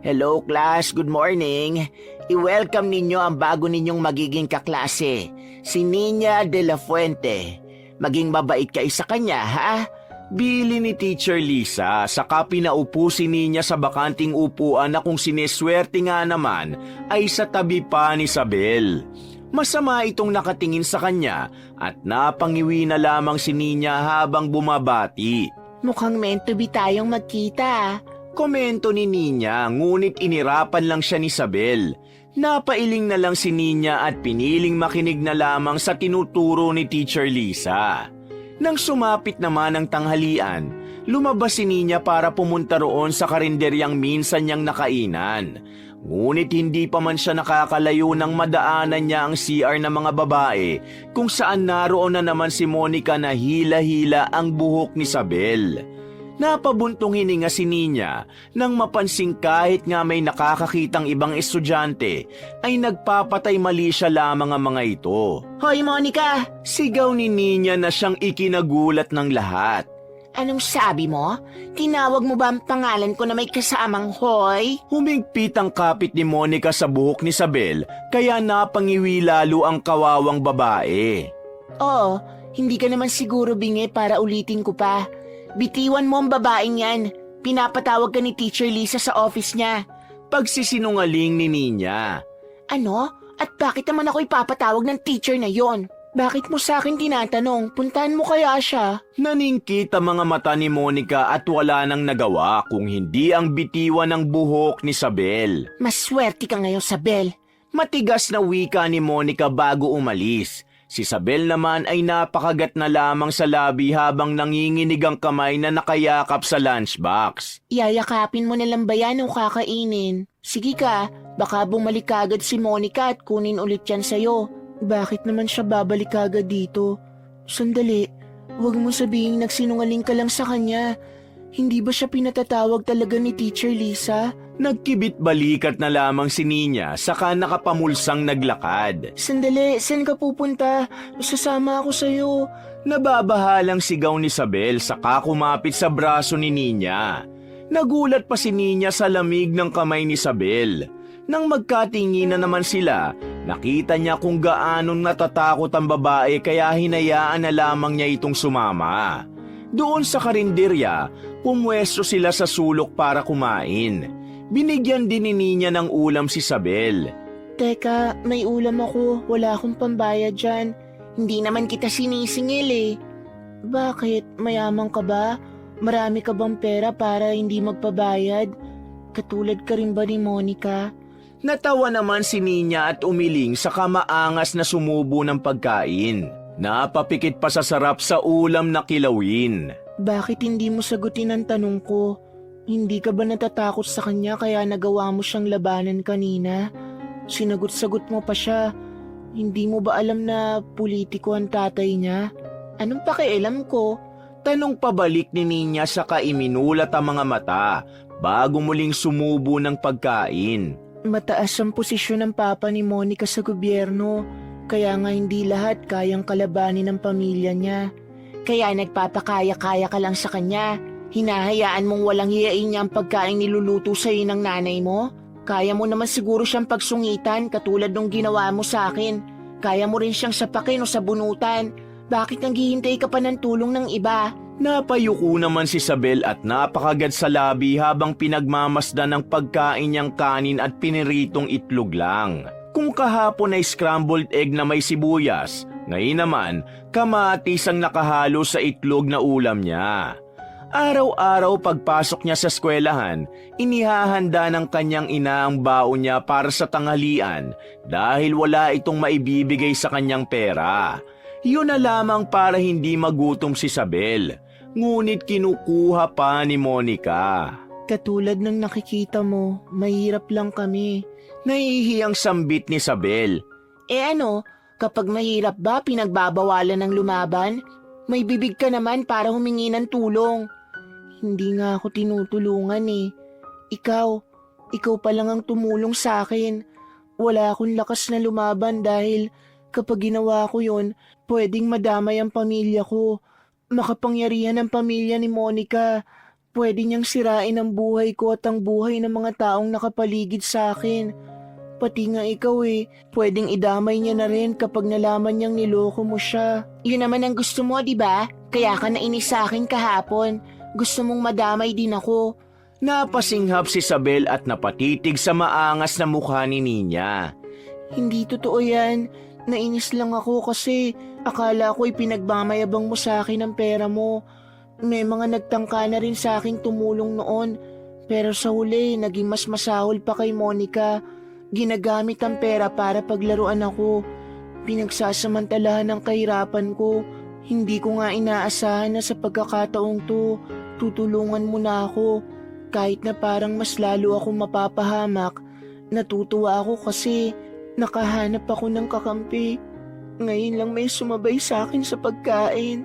Hello class, good morning. I-welcome ninyo ang bago ninyong magiging kaklase, si Nina de la Fuente. Maging mabait kayo sa kanya, ha? Bili ni Teacher Lisa, saka pinaupo si Nina sa bakanting upuan na kung sineswerte nga naman ay sa tabi pa ni Isabel. Masama itong nakatingin sa kanya at napangiwi na lamang si Nina habang bumabati. Mukhang meant to be tayong magkita. Komento ni Nina, ngunit inirapan lang siya ni Isabel. Napailing na lang si Nina at piniling makinig na lamang sa tinuturo ni Teacher Lisa. Nang sumapit naman ang tanghalian, Lumabas si Nina para pumunta roon sa karinderyang minsan niyang nakainan. Ngunit hindi pa man siya nakakalayo nang madaanan niya ang CR ng mga babae kung saan naroon na naman si Monica na hila-hila ang buhok ni Isabel. Napabuntong hininga si Nina nang mapansing kahit nga may nakakakitang ibang estudyante ay nagpapatay mali siya lamang ang mga ito. Hoy, Monica! Sigaw ni Nina na siyang ikinagulat ng lahat. Anong sabi mo? Tinawag mo ba ang pangalan ko na may kasamang hoy? Humigpit ang kapit ni Monica sa buhok ni Isabel kaya napangiwi lalo ang kawawang babae. Oo, hindi ka naman siguro bingi para ulitin ko pa. Bitiwan mo ang babaeng yan. Pinapatawag ka ni Teacher Lisa sa office niya. Pagsisinungaling ni Nina. Ano? At bakit naman ako ipapatawag ng teacher na yon? Bakit mo sa akin tinatanong? Puntahan mo kaya siya? Naningkit ang mga mata ni Monica at wala nang nagawa kung hindi ang bitiwan ng buhok ni Isabel. Maswerte ka ngayon, Sabel. Matigas na wika ni Monica bago umalis. Si Isabel naman ay napakagat na lamang sa labi habang nanginginig ang kamay na nakayakap sa lunchbox. Iyayakapin mo na lang ba yan o kakainin? Sige ka, baka bumalik agad si Monica at kunin ulit yan sa'yo. Bakit naman siya babalik agad dito? Sandali, huwag mo sabihin nagsinungaling ka lang sa kanya. Hindi ba siya pinatatawag talaga ni Teacher Lisa? Nagkibit balikat na lamang si Nina saka nakapamulsang naglakad. Sandali, saan ka pupunta? Sasama ako sa'yo. Nababahalang sigaw ni Isabel saka kumapit sa braso ni Nina. Nagulat pa si Nina sa lamig ng kamay ni Isabel. Nang magkatingin na naman sila, nakita niya kung gaanong natatakot ang babae kaya hinayaan na lamang niya itong sumama. Doon sa karinderya, pumwesto sila sa sulok para kumain. Binigyan din ni Nina ng ulam si Isabel. Teka, may ulam ako. Wala akong pambayad dyan. Hindi naman kita sinisingil eh. Bakit? Mayaman ka ba? Marami ka bang pera para hindi magpabayad? Katulad ka rin ba ni Monica? Natawa naman si Nina at umiling sa kamaangas na sumubo ng pagkain. Napapikit pa sa sarap sa ulam na kilawin. Bakit hindi mo sagutin ang tanong ko? Hindi ka ba natatakot sa kanya kaya nagawa mo siyang labanan kanina? Sinagot-sagot mo pa siya. Hindi mo ba alam na politiko ang tatay niya? Anong pakialam ko? Tanong pabalik ni Nina saka iminulat ang mga mata bago muling sumubo ng pagkain. Mataas ang posisyon ng papa ni Monica sa gobyerno, kaya nga hindi lahat kayang kalabanin ng pamilya niya. Kaya nagpapakaya-kaya ka lang sa kanya. Hinahayaan mong walang hiyain niya ang pagkain niluluto sa'yo ng nanay mo? Kaya mo naman siguro siyang pagsungitan katulad nung ginawa mo sa akin. Kaya mo rin siyang sapakin o sabunutan. Bakit naghihintay ka pa ng tulong ng iba? Napayuko naman si Isabel at napakagad sa labi habang pinagmamasdan ng pagkain niyang kanin at piniritong itlog lang. Kung kahapon ay scrambled egg na may sibuyas, ngayon naman kamatis ang nakahalo sa itlog na ulam niya. Araw-araw pagpasok niya sa eskwelahan, inihahanda ng kanyang ina ang baon niya para sa tanghalian dahil wala itong maibibigay sa kanyang pera. Yun na lamang para hindi magutom si Isabel. Ngunit kinukuha pa ni Monica. Katulad ng nakikita mo, mahirap lang kami. Nahihiyang sambit ni Isabel. Ano, kapag mahirap ba pinagbabawalan ng lumaban? May bibig ka naman para humingi ng tulong. Hindi nga ako tinutulungan eh. Ikaw pa lang ang tumulong sa akin. Wala akong lakas na lumaban dahil kapag ginawa ko yun, pwedeng madamay ang pamilya ko. Makapangyarihan ang pamilya ni Monica. Pwede niyang sirain ang buhay ko at ang buhay ng mga taong nakapaligid sa akin. Pati nga ikaw eh, pwedeng idamay niya na rin kapag nalaman niyang niloko mo siya. Yun naman ang gusto mo, di ba? Kaya ka nainis sa akin kahapon. Gusto mong madamay din ako. Napasinghap si Isabel at napatitig sa maangas na mukha ni Nina. Hindi totoo yan. Nainis lang ako kasi akala ko pinagmamayabang mo sa akin ang pera mo. May mga nagtangka na rin sa aking tumulong noon. Pero sa huli, naging mas masahol pa kay Monica. Ginagamit ang pera para paglaruan ako. Pinagsasamantalahan ng kahirapan ko. Hindi ko nga inaasahan na sa pagkakataong to, Tutulungan mo na ako. Kahit na parang mas lalo ako mapapahamak, natutuwa ako kasi nakahanap ako ng kakampi. Ngayon lang may sumabay sa akin sa pagkain.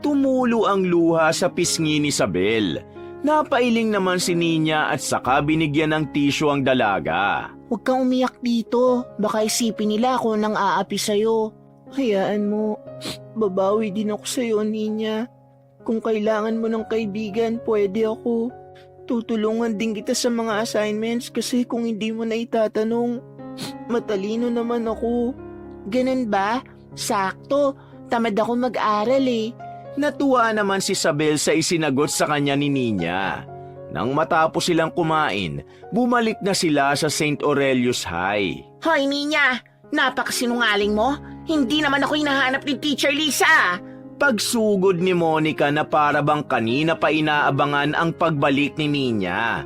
Tumulo ang luha sa pisngi ni Isabel. Napailing naman si Nina at saka binigyan ng tisyo ang dalaga. Huwag kang umiyak dito. Baka isipin nila ako nang aapi sa'yo. Hayaan mo. Babawi din ako sa'yo, Ninya. Kung kailangan mo ng kaibigan, pwede ako. Tutulungan din kita sa mga assignments kasi kung hindi mo na itatanong, matalino naman ako. Ganun ba? Sakto. Tamad ako mag-aral eh. Natuwa naman si Isabel sa isinagot sa kanya ni Nina. Nang matapos silang kumain, bumalik na sila sa St. Aurelius High. Hoy, Ninya! Napakasinungaling mo? Hindi naman ako hinahanap ni Teacher Lisa. Pagsugod ni Monica na para bang kanina pa inaabangan ang pagbalik ni Nina.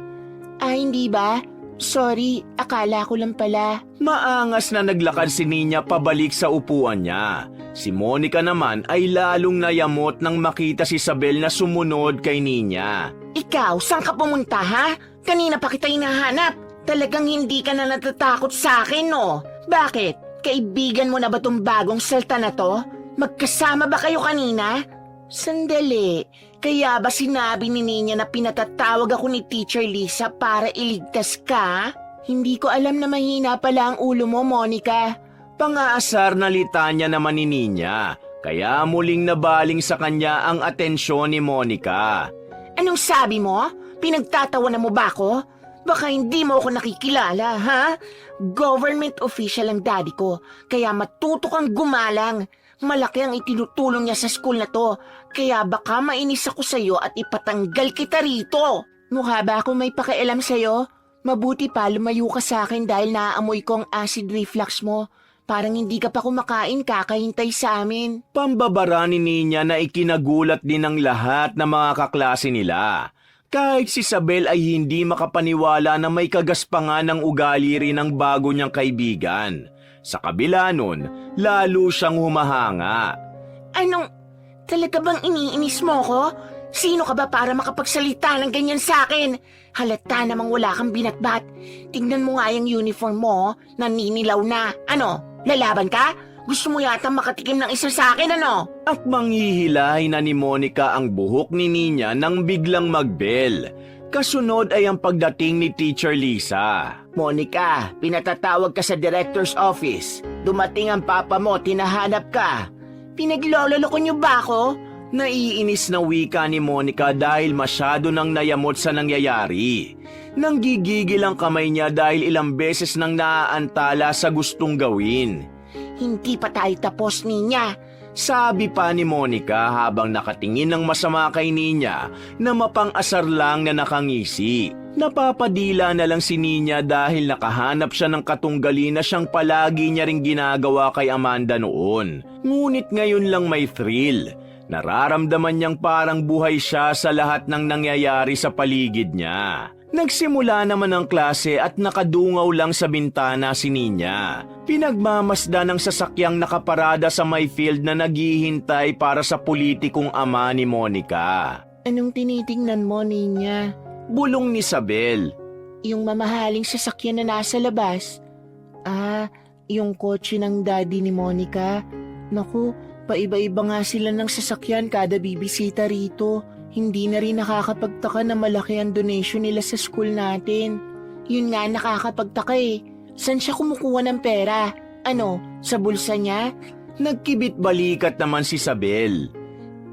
Hindi ba? Sorry, akala ko lang pala. Maangas na naglakad si Nina pabalik sa upuan niya. Si Monica naman ay lalong nayamot nang makita si Isabel na sumunod kay Nina. Ikaw, saan ka pumunta ha? Kanina pa kita hinahanap. Talagang hindi ka na natatakot sa akin, no? Bakit? Kaibigan mo na ba tong bagong salta na to? Magkasama ba kayo kanina? Sandali, kaya ba sinabi ni Nina na pinatatawag ako ni Teacher Lisa para iligtas ka? Hindi ko alam na mahina pala ang ulo mo, Monica. Pangaasar na litanya naman ni Nina, kaya muling nabaling sa kanya ang atensyon ni Monica. Anong sabi mo? Pinagtatawanan mo ba ako? Baka hindi mo ako nakikilala, ha? Government official ang daddy ko, kaya matuto kang gumalang. Malaki ang itinutulong niya sa school na to, kaya baka mainis ako sa'yo at ipatanggal kita rito. Mukha ba ako may pakialam sa'yo? Mabuti pa lumayo ka sa akin dahil naaamoy ko ang acid reflux mo. Parang hindi ka pa kumakain, kakahintay sa amin. Pambabara ni Nina na ikinagulat din ng lahat ng mga kaklase nila. Kahit si Isabel ay hindi makapaniwala na may kagaspangan ng ugali rin ng bago niyang kaibigan. Sa kabila nun, lalo siyang humahanga. Anong, talaga bang iniinis mo ko? Sino ka ba para makapagsalita ng ganyan sa akin? Halata namang wala kang binatbat. Tingnan mo nga yung uniform mo, naninilaw na. Ano, lalaban ka? Gusto mo yata makatikim ng isa sa akin, ano? At manghihilay na ni Monica ang buhok ni Nina nang biglang magbel. Kasunod ay ang pagdating ni Teacher Lisa. Monica, pinatatawag ka sa director's office. Dumating ang papa mo, tinahanap ka. Pinaglololoko niyo ba ako? Naiinis na wika ni Monica dahil masyado nang nayamot sa nangyayari. Nanggigigil ang kamay niya dahil ilang beses nang naaantala sa gustong gawin. Hindi pa tayo tapos, Ninya. Sabi pa ni Monica habang nakatingin ng masama kay Nina na mapang-asar lang na nakangisi. Napapadila na lang si Nina dahil nakahanap siya ng katunggali na siyang palagi niya ring ginagawa kay Amanda noon. Ngunit ngayon lang may thrill. Nararamdaman niyang parang buhay siya sa lahat ng nangyayari sa paligid niya. Nagsimula naman ang klase at nakadungaw lang sa bintana si Nina. Pinagmamasda ng sasakyang nakaparada sa may field na naghihintay para sa politikong ama ni Monica. Anong tinitingnan mo, Ninya? Bulong ni Isabel. Yung mamahaling sasakyan na nasa labas. Yung kotse ng daddy ni Monica. Naku, paiba-iba nga sila ng sasakyan kada bibisita rito. Hindi na rin nakakapagtaka na malaki ang donation nila sa school natin. Yun nga nakakapagtaka eh. Saan siya kumukuha ng pera? Ano, sa bulsa niya? Nagkibit balikat naman si Isabel.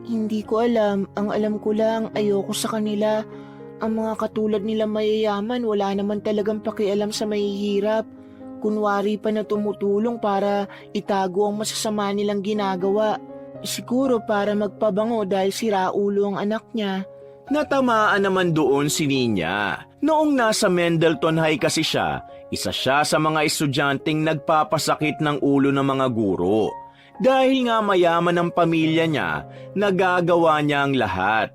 Hindi ko alam. Ang alam ko lang, ayoko sa kanila. Ang mga katulad nila mayayaman, wala naman talagang pakialam sa mahihirap. Kunwari pa na tumutulong para itago ang masasama nilang ginagawa. Siguro para magpabango dahil siraulo ang anak niya. Natamaan naman doon si Nina. Noong nasa Mendleton High kasi siya, isa siya sa mga estudyanteng nagpapasakit ng ulo ng mga guro. Dahil nga mayaman ang pamilya niya, nagagawa niya ang lahat.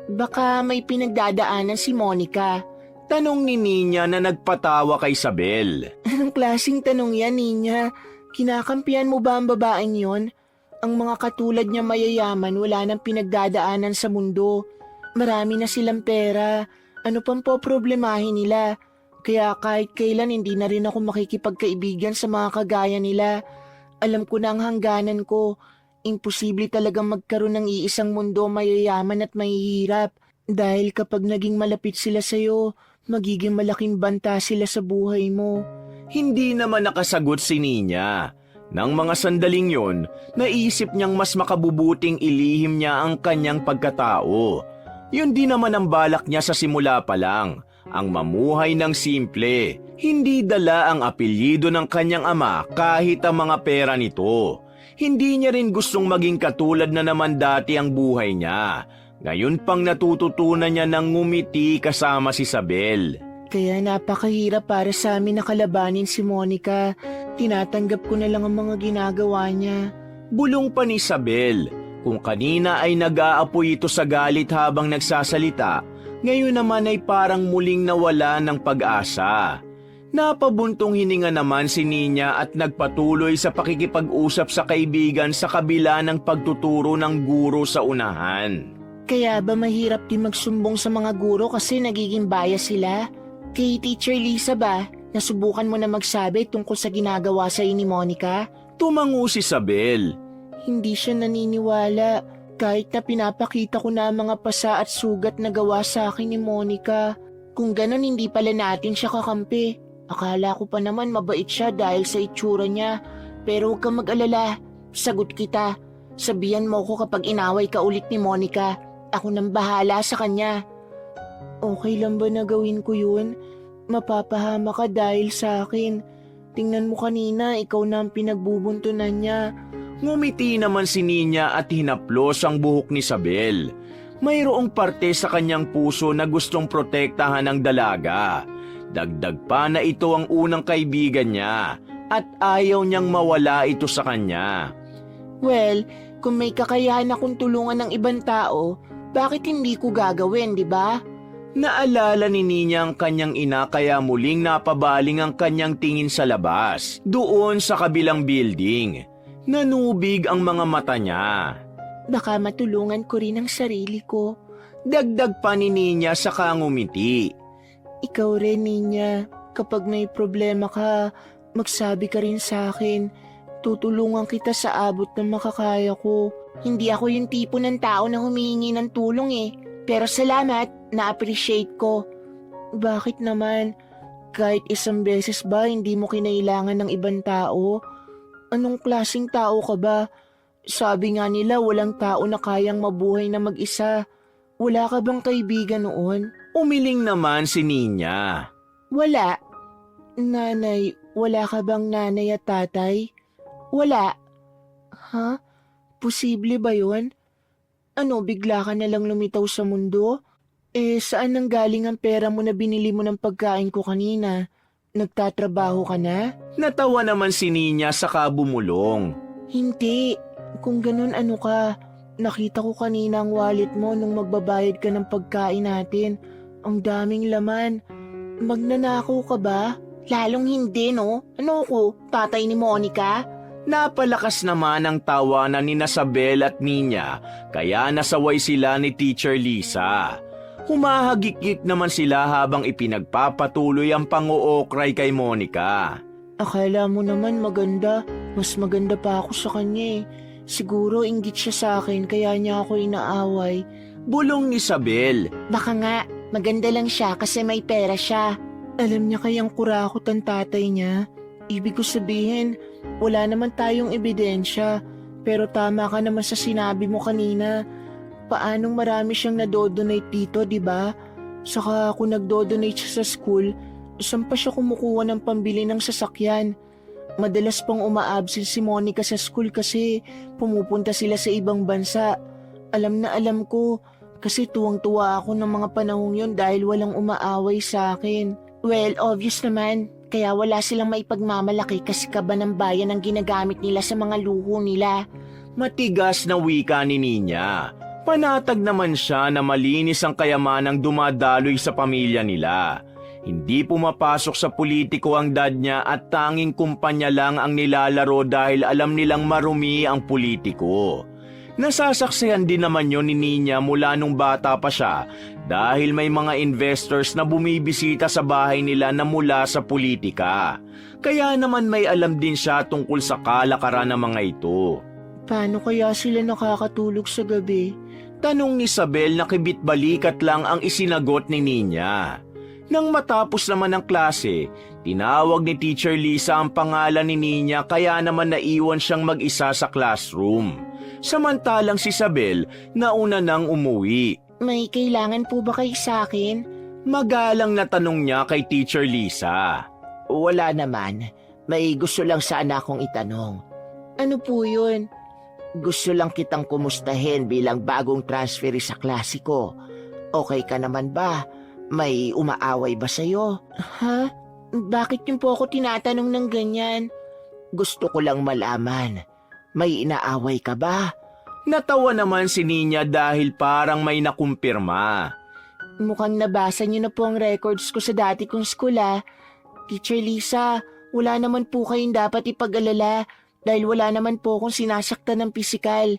Baka may pinagdadaanan si Monica. Tanong ni Nina na nagpatawa kay Isabel. Anong klaseng tanong yan, Ninya? Kinakampihan mo ba ang babaeng yon? Ang mga katulad niya mayayaman wala nang pinagdadaanan sa mundo. Marami na silang pera. Ano pang po problemahin nila? Kaya kahit kailan hindi na rin ako makikipagkaibigan sa mga kagaya nila. Alam ko na ang hangganan ko. Imposible talagang magkaroon ng iisang mundo mayayaman at mahihirap. Dahil kapag naging malapit sila sa'yo, magiging malaking banta sila sa buhay mo. Hindi naman nakasagot si Nina. Nang mga sandaling yon, naisip niyang mas makabubuting ilihim niya ang kanyang pagkatao. Yun din naman ang balak niya sa simula pa lang, ang mamuhay ng simple. Hindi dala ang apelyido ng kanyang ama kahit ang mga pera nito. Hindi niya rin gustong maging katulad na naman dati ang buhay niya. Ngayon pang natututunan niya ng ngumiti kasama si Isabel. Kaya napakahirap para sa amin na kalabanin si Monica. Tinatanggap ko na lang ang mga ginagawa niya. Bulong pa ni Isabel. Kung kanina ay nag-aapoy ito sa galit habang nagsasalita, ngayon naman ay parang muling nawala ng pag-asa. Napabuntong hininga naman si Nina at nagpatuloy sa pakikipag-usap sa kaibigan sa kabila ng pagtuturo ng guro sa unahan. Kaya ba mahirap din magsumbong sa mga guro kasi nagiging bias sila? Kay Teacher Lisa ba, nasubukan mo na magsabi tungkol sa ginagawa sa ni Monica? Tumango si Isabel. Hindi siya naniniwala kahit na pinapakita ko na ang mga pasa at sugat na gawa sa akin ni Monica. Kung ganon hindi pala natin siya kakampi. Akala ko pa naman mabait siya dahil sa itsura niya. Pero huwag kang mag-alala, sagot kita. Sabihan mo ko kapag inaway ka ulit ni Monica. Ako nang bahala sa kanya. Okay lang ba na gawin ko yun? Mapapahama ka dahil sa akin. Tingnan mo kanina, ikaw na ang pinagbubuntunan niya. Ngumiti naman si Nina at hinaplos ang buhok ni Isabel. Mayroong parte sa kanyang puso na gustong protektahan ang dalaga. Dagdag pa na ito ang unang kaibigan niya at ayaw niyang mawala ito sa kanya. Well, kung may kakayahan akong tulungan ng ibang tao, bakit hindi ko gagawin, di ba? Naalala ni Nina ang kanyang ina kaya muling napabaling ang kanyang tingin sa labas, doon sa kabilang building. Nanubig ang mga mata niya. Baka matulungan ko rin ang sarili ko. Dagdag pa ni Nina sa kangumiti. Ikaw rin, Nina. Kapag may problema ka, magsabi ka rin sa akin. Tutulungan kita sa abot ng makakaya ko. Hindi ako yung tipo ng tao na humihingi ng tulong eh. Pero salamat, na-appreciate ko. Bakit naman? Kahit isang beses ba hindi mo kinailangan ng ibang tao? Anong klaseng tao ka ba? Sabi nga nila walang tao na kayang mabuhay na mag-isa. Wala ka bang kaibigan noon? Umiling naman si Nina. Wala. Nanay, wala ka bang nanay at tatay? Wala. Ha? Posible ba yun? Ano, bigla ka na lang lumitaw sa mundo? Saan nanggaling ang pera mo na binili mo ng pagkain ko kanina? Nagtatrabaho ka na? Natawa naman si Nina sa kabumulong. Hindi. Kung ganun ano ka, nakita ko kanina ang wallet mo nung magbabayad ka ng pagkain natin. Ang daming laman. Magnanakaw ka ba? Lalong hindi, no? Ano ko, tatay ni Monica? Napalakas naman ang tawanan ni Isabel at Nina, kaya nasaway sila ni Teacher Lisa. Humahagikik naman sila habang ipinagpapatuloy ang pang-uokray kay Monica. Akala mo naman maganda. Mas maganda pa ako sa kanya eh. Siguro inggit siya sa akin kaya niya ako inaaway. Bulong ni Isabel. Baka nga, maganda lang siya kasi may pera siya. Alam niya kayang kurakot ang tatay niya. Ibig ko sabihin, wala naman tayong ebidensya. Pero tama ka naman sa sinabi mo kanina. Paanong marami siyang nadodonate dito, di ba? Saka kung nagdodonate siya sa school, saan pa siya kumukuha ng pambili ng sasakyan? Madalas pang umaabsent si Monica sa school kasi pumupunta sila sa ibang bansa. Alam na alam ko kasi tuwang-tuwa ako ng mga panahong yon dahil walang umaaway sa akin. Well, obvious naman. Kaya wala silang maipagmamalaki kasi kaba ng bayan ang ginagamit nila sa mga luho nila. Matigas na wika ni Nina. Panatag naman siya na malinis ang kayamanang dumadaloy sa pamilya nila. Hindi pumapasok sa politiko ang dad niya at tanging kumpanya lang ang nilalaro dahil alam nilang marumi ang politiko. Nasasaksihan din naman yon ni Nina mula nung bata pa siya dahil may mga investors na bumibisita sa bahay nila na mula sa politika. Kaya naman may alam din siya tungkol sa kalakaran ng mga ito. Paano kaya sila nakakatulog sa gabi? Tanong ni Isabel na kibit-balikat lang ang isinagot ni Nina. Nang matapos naman ang klase, tinawag ni Teacher Lisa ang pangalan ni Nina kaya naman naiwan siyang mag-isa sa classroom. Samantalang si Isabel nauna nang umuwi. May kailangan po ba kayo sa akin? Magalang na tanong niya kay Teacher Lisa. Wala naman. May gusto lang sana akong itanong. Ano po yun? Gusto lang kitang kumustahin bilang bagong transferee sa klase ko. Okay ka naman ba? May umaaway ba sa'yo? Ha? Bakit yun po ako tinatanong ng ganyan? Gusto ko lang malaman. May inaaway ka ba? Natawa naman si Nina dahil parang may nakumpirma. Mukhang nabasa niyo na po ang records ko sa dati kong school Teacher Lisa, wala naman po kayong dapat ipag-alala dahil wala naman po akong sinasaktan ng pisikal.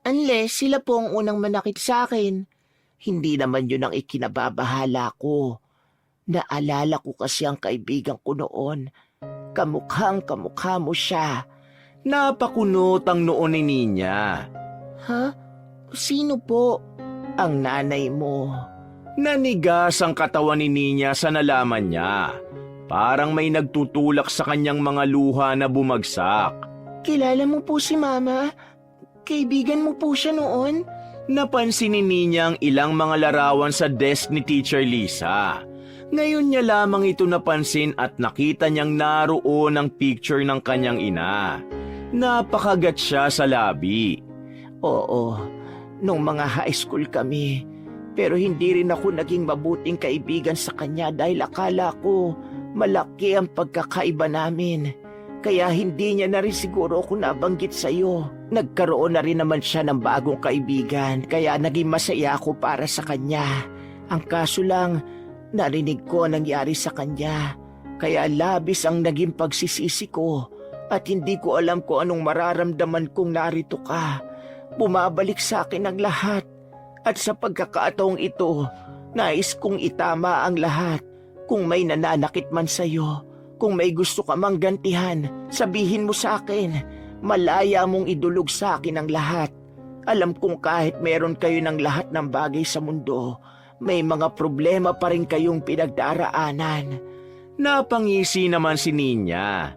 Unless sila po ang unang manakit sa akin. Hindi naman yun ang ikinababahala ko. Naalala ko kasi ang kaibigan ko noon. Kamukhang-kamukha mo siya. Napakunot ang noon ni Nina. Ha? Sino po? Ang nanay mo. Nanigas ang katawan ni Nina sa nalaman niya. Parang may nagtutulak sa kanyang mga luha na bumagsak. Kilala mo po si Mama? Kaibigan mo po siya noon? Napansin ni Nina ang ilang mga larawan sa desk ni Teacher Lisa. Ngayon niya lamang ito napansin at nakita niyang naroon ang picture ng kanyang ina. Napakagat siya sa labi. Oo, nung mga high school kami. Pero hindi rin ako naging mabuting kaibigan sa kanya dahil akala ko malaki ang pagkakaiba namin. Kaya hindi niya na rin siguro ako nabanggit sa'yo. Nagkaroon na rin naman siya ng bagong kaibigan kaya naging masaya ako para sa kanya. Ang kaso lang, narinig ko ang nangyari sa kanya. Kaya labis ang naging pagsisisi ko at hindi ko alam kung anong mararamdaman kung narito ka. Bumabalik sa akin ang lahat at sa pagkakataong ito, nais kong itama ang lahat. Kung may nananakit man sa'yo, kung may gusto ka mang gantihan, sabihin mo sa akin. Malaya mong idulog sa akin ang lahat. Alam kong kahit meron kayo ng lahat ng bagay sa mundo, may mga problema pa rin kayong pinagdaraanan. Napangisi naman si Nina.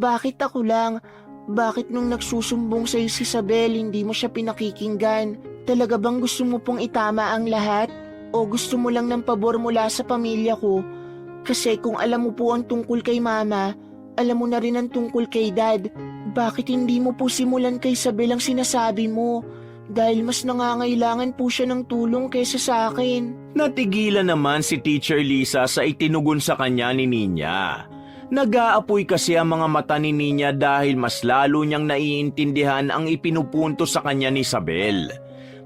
Bakit ako lang? Bakit nung nagsusumbong sa'yo si Isabel, hindi mo siya pinakikinggan? Talaga bang gusto mo pong itama ang lahat? O gusto mo lang ng pabor mula sa pamilya ko? Kasi kung alam mo po ang tungkol kay Mama, alam mo na rin ang tungkol kay Dad. Bakit hindi mo po simulan kay Isabel ang sinasabi mo? Dahil mas nangangailangan po siya ng tulong kaysa sa akin. Natigilan naman si Teacher Lisa sa itinugon sa kanya ni Nina. Nag-aapoy kasi ang mga mata ni Nina dahil mas lalo niyang naiintindihan ang ipinupunto sa kanya ni Isabel.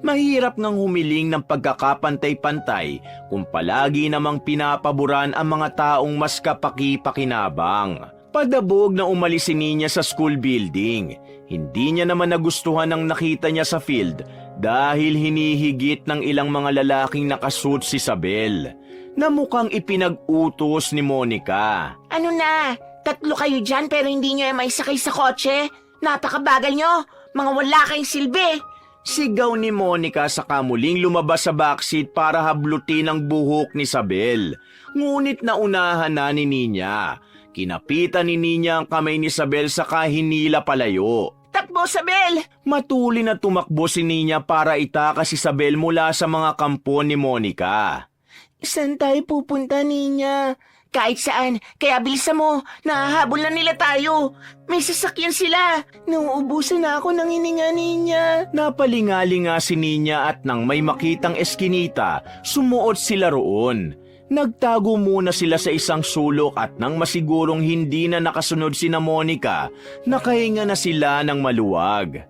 Mahirap ngang humiling ng pagkakapantay-pantay kung palagi namang pinapaboran ang mga taong mas kapaki-pakinabang. Padabog na umalis si Nina sa school building. Hindi niya naman nagustuhan ang nakita niya sa field dahil hinihigit ng ilang mga lalaking nakasuot si Isabel na mukhang ipinag-utos ni Monica. Ano na? 3 kayo dyan pero hindi nyo may sakay sa kotse? Napakabagal nyo! Mga wala kayong silbi! Sigaw ni Monica sa kamuling lumabas sa backseat para hablutin ang buhok ni Isabel. Ngunit naunahan na ni Nina. Kinapitan ni Nina ang kamay ni Isabel sa kahinila palayo. Takbo, Isabel! Matuli na tumakbo si Nina para itakas si Isabel mula sa mga kampo ni Monica. Saan tayo pupunta, Nina? Kahit saan, kaya bilisan mo. Nahahabol na nila tayo. May sasakyan sila. Nauubusan na ako ng hininga, Nina. Napalingalinga si Nina at nang may makitang eskinita, sumuot sila roon. Nagtago muna sila sa isang sulok at nang masigurong hindi na nakasunod sina Monica, nakahinga na sila ng maluwag.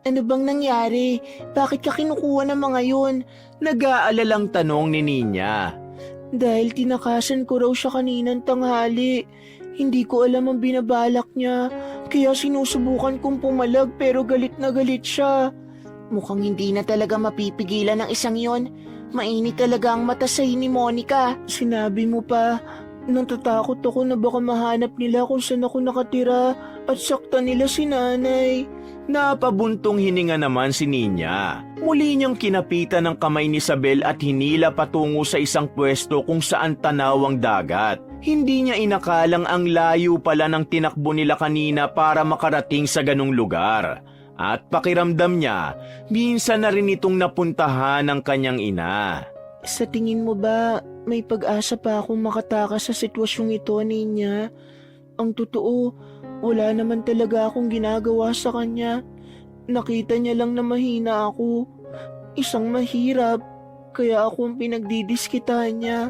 Ano bang nangyari? Bakit ka kinukuha ng mga yun? Nag-aalalang tanong ni Nina. Dahil tinakasan ko raw siya kaninang tanghali. Hindi ko alam ang binabalak niya. Kaya sinusubukan kong pumalag pero galit na galit siya. Mukhang hindi na talaga mapipigilan ng isang yon. Mainit talaga ang mata sa'yo ni Monica. Sinabi mo pa, natatakot ako na baka mahanap nila kung saan ako nakatira at saktan nila si nanay. Napabuntong hininga naman si Ninya. Muli niyang kinapitan ng kamay ni Isabel at hinila patungo sa isang pwesto kung saan tanaw ang dagat. Hindi niya inakalang ang layo pala ng tinakbo nila kanina para makarating sa ganung lugar. At pakiramdam niya, minsan na rin itong napuntahan ng kanyang ina. Sa tingin mo ba, may pag-asa pa akong makatakas sa sitwasyong ito, Ninya? Ang totoo, wala naman talaga akong ginagawa sa kanya. Nakita niya lang na mahina ako. Isang mahirap, kaya akong pinagdidiskitahan niya.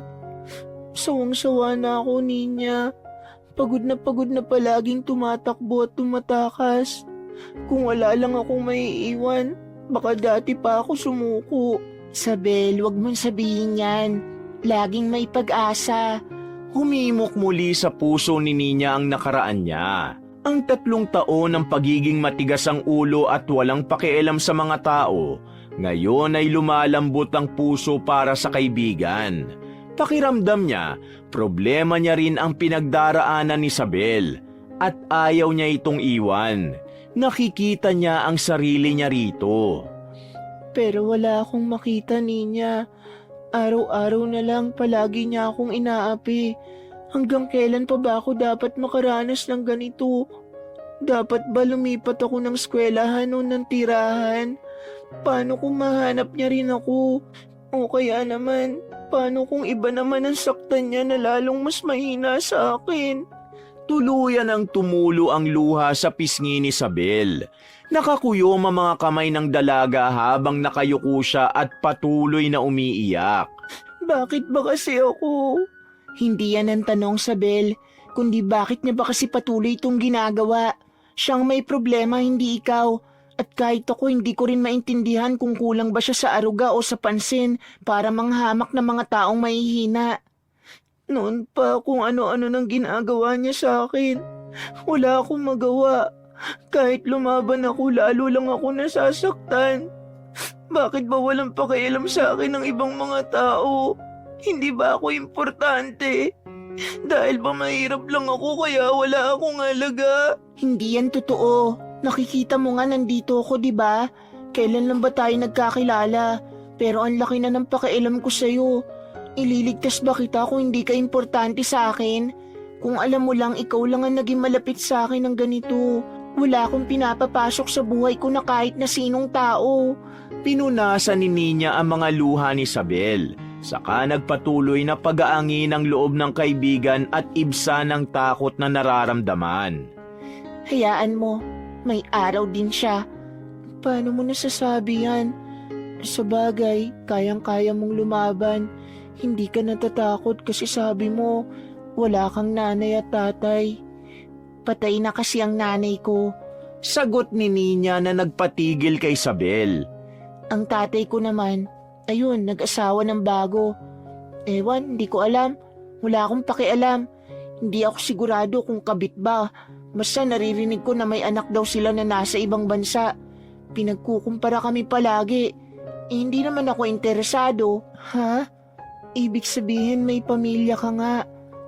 Sawang-sawa na ako, Ninya. Pagod na palaging tumatakbo at tumatakas. Kung wala lang akong maiiwan, baka dati pa ako sumuko. Isabel, wag mong sabihin yan. Laging may pag-asa. Humimok muli sa puso ni Ninya ang nakaraan niya. Ang 3 taon ng pagiging matigas ang ulo at walang pakialam sa mga tao, ngayon ay lumalambot ang puso para sa kaibigan. Pakiramdam niya, problema niya rin ang pinagdaraanan ni Isabel at ayaw niya itong iwan. Nakikita niya ang sarili niya rito. Pero wala akong makita, Ninya. Araw-araw na lang palagi niya akong inaapi. Hanggang kailan pa ba ako dapat makaranas ng ganito? Dapat ba lumipat ako ng eskwelahan o ng tirahan? Paano kung mahanap niya rin ako? O kaya naman, paano kung iba naman ang saktan niya na lalong mas mahina sa akin? Tuluyan ang tumulo ang luha sa pisngi ni Isabel. Nakakuyom ang mga kamay ng dalaga habang nakayuko siya at patuloy na umiiyak. Bakit ba kasi ako? Hindi yan ang tanong, Isabel, kundi bakit niya ba kasi patuloy itong ginagawa? Siyang may problema, hindi ikaw. At kahit ako, hindi ko rin maintindihan kung kulang ba siya sa aruga o sa pansin para manghamak ng mga taong mahihina. Noon pa kung ano-ano nang ginagawa niya sa akin. Wala akong magawa. Kahit lumaban ako, lalo lang ako nasasaktan. Bakit ba walang pakialam sa akin ng ibang mga tao? Hindi ba ako importante? Dahil ba mahirap lang ako kaya wala akong halaga? Hindi yan totoo. Nakikita mo nga nandito ako, di ba? Kailan lang ba tayo nagkakilala? Pero ang laki na ng pakialam ko sa'yo. Ililigtas ba kita kung hindi ka importante sa akin? Kung alam mo lang, ikaw lang ang naging malapit sa akin ng ganito. Wala akong pinapapasok sa buhay ko na kahit na sinong tao. Pinunasan ni Ninya ang mga luha ni Isabel. Saka nagpatuloy na pag-aangin ang loob ng kaibigan at ibsa ng takot na nararamdaman. Hayaan mo, may araw din siya. Paano mo nasasabi yan? Sa bagay, kayang-kaya mong lumaban. Hindi ka natatakot kasi sabi mo, wala kang nanay at tatay. Patay na kasi ang nanay ko. Sagot ni Ninya na nagpatigil kay Isabel. Ang tatay ko naman, ayun, nag-asawa ng bago. Ewan, hindi ko alam. Wala akong pakialam. Hindi ako sigurado kung kabit ba. Basta naririnig ko na may anak daw sila na nasa ibang bansa. Pinagkukumpara kami palagi. Hindi naman ako interesado. Ha? Ibig sabihin may pamilya ka nga.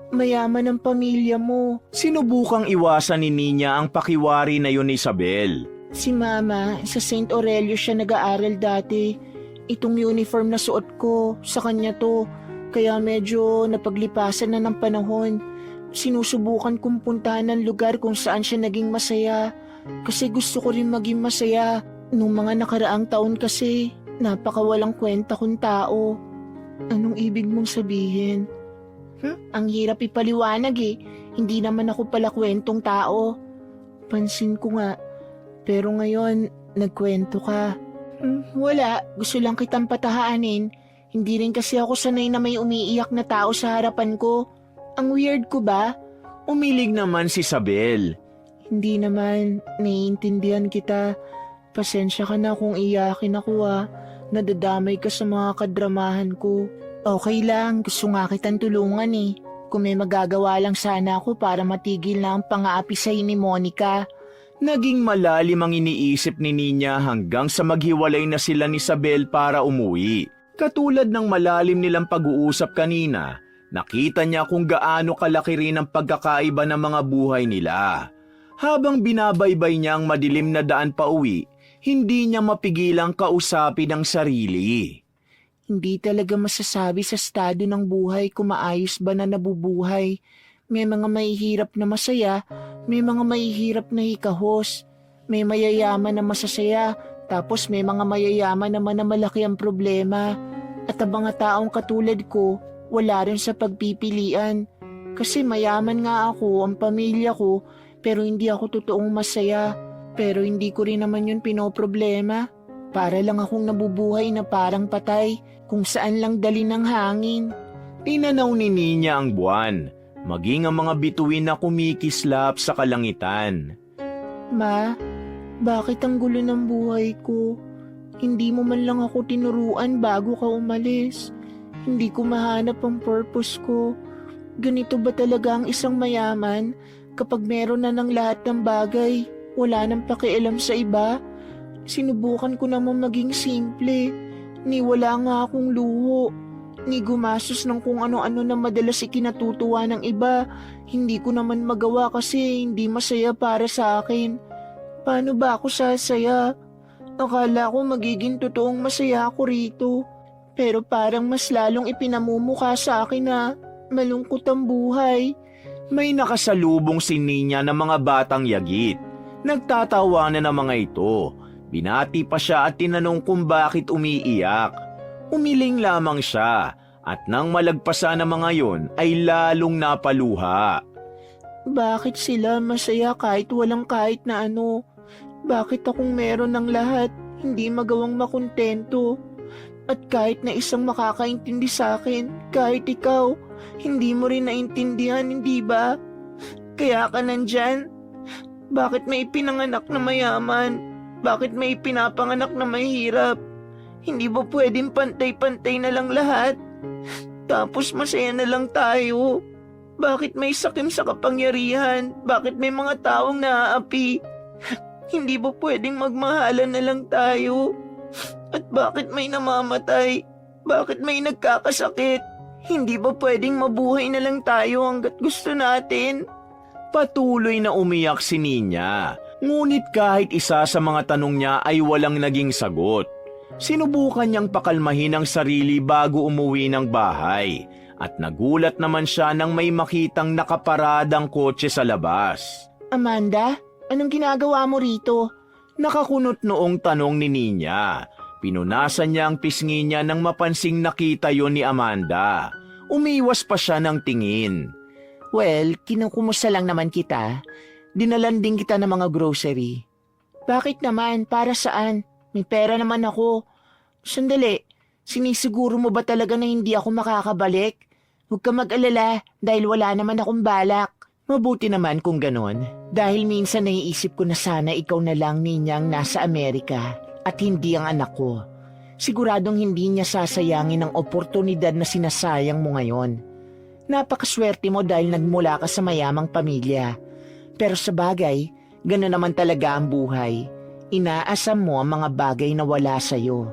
Mayaman ang pamilya mo. Sinubukang iwasan ni Ninya ang pakiwari na yun ni Isabel. Si Mama, sa St. Aurelio siya nag-aaral dati. Itong uniform na suot ko, sa kanya to. Kaya medyo napaglipasan na ng panahon. Sinusubukan kong puntahan ng lugar kung saan siya naging masaya. Kasi gusto ko rin maging masaya. Nung mga nakaraang taon kasi, napakawalang kwenta kong tao. Anong ibig mong sabihin? Ang hirap ipaliwanag eh. Hindi naman ako pala kwentong tao. Pansin ko nga. Pero ngayon, nagkwento ka. Wala. Gusto lang kitang patahanin. Hindi rin kasi ako sanay na may umiiyak na tao sa harapan ko. Ang weird ko ba? Umilig naman si Isabel. Hindi naman. Naiintindihan kita. Pasensya ka na kung iyakin ako ah. Nadadamay ka sa mga kadramahan ko. Okay lang, gusto nga kitang tulungan eh. Kung may magagawa lang sana ako para matigil na ang pang-aapi sa'yo ni Monica. Naging malalim ang iniisip ni Nina hanggang sa maghiwalay na sila ni Isabel para umuwi. Katulad ng malalim nilang pag-uusap kanina, nakita niya kung gaano kalaki rin ang pagkakaiba ng mga buhay nila. Habang binabaybay niya ang madilim na daan pa uwi, hindi niya mapigilang kausapin ang sarili. Hindi talaga masasabi sa estado ng buhay kung maayos ba na nabubuhay. May mga mahihirap na masaya, may mga mahihirap na hikahos. May mayayaman na masasaya, tapos may mga mayayaman naman na malaki ang problema. At ang mga taong katulad ko, wala rin sa pagpipilian. Kasi mayaman nga ako, ang pamilya ko, pero hindi ako totoong masaya. Pero hindi ko rin naman yun pinoproblema. Para lang akong nabubuhay na parang patay, kung saan lang dali ng hangin. Tinanaw ni Nina ang buwan, maging ang mga bituin na kumikislap sa kalangitan. Ma, bakit ang gulo ng buhay ko? Hindi mo man lang ako tinuruan bago ka umalis. Hindi ko mahanap ang purpose ko. Ganito ba talaga ang isang mayaman kapag meron na ng lahat ng bagay? Wala nang pakialam sa iba? Sinubukan ko naman maging simple. Ni wala nga akong luho. Ni gumastos ng kung ano-ano na madalas ikinatutuwa ng iba. Hindi ko naman magawa kasi hindi masaya para sa akin. Paano ba ako sasaya? Akala ko magiging totoong masaya ako rito. Pero parang mas lalong ipinamumukha sa akin na malungkot ang buhay. May nakasalubong si Nina ng mga batang yagit. Nagtatawanan ng mga ito. Binati pa siya at tinanong kung bakit umiiyak. Umiling lamang siya at nang malagpasan ng mga yon ay lalong napaluha. Bakit sila masaya kahit walang kahit na ano? Bakit akong meron ng lahat, hindi magawang makontento? At kahit na isang makakaintindi sa akin, kahit ikaw, hindi mo rin naintindihan, hindi ba? Kaya ka nandyan? Bakit may ipinanganak na mayaman? Bakit may ipinapanganak na mahirap? Hindi ba pwedeng pantay-pantay na lang lahat? Tapos masaya na lang tayo? Bakit may sakim sa kapangyarihan? Bakit may mga taong naaapi? Hindi ba pwedeng magmahalan na lang tayo? At bakit may namamatay? Bakit may nagkakasakit? Hindi ba pwedeng mabuhay na lang tayo hanggat gusto natin? Patuloy na umiyak si Nina. Ngunit kahit isa sa mga tanong niya ay walang naging sagot. Sinubukan niyang pakalmahin ang sarili bago umuwi ng bahay. At nagulat naman siya nang may makitang nakaparadang kotse sa labas. Amanda, anong ginagawa mo rito? Nakakunot noong tanong ni Nina. Pinunasan niya ang pisngi niya nang mapansing nakita yon ni Amanda. Umiwas pa siya ng tingin. Well, kinukumusta lang naman kita. Dinalan din kita ng mga grocery. Bakit naman? Para saan? May pera naman ako. Sandali, sinisiguro mo ba talaga na hindi ako makakabalik? Huwag ka mag-alala dahil wala naman akong balak. Mabuti naman kung ganon. Dahil minsan naiisip ko na sana ikaw na lang ninyang nasa Amerika at hindi ang anak ko. Siguradong hindi niya sasayangin ang oportunidad na sinasayang mo ngayon. Napakaswerte mo dahil nagmula ka sa mayamang pamilya. Pero sa bagay, gano'n naman talaga ang buhay. Inaasam mo ang mga bagay na wala sa'yo.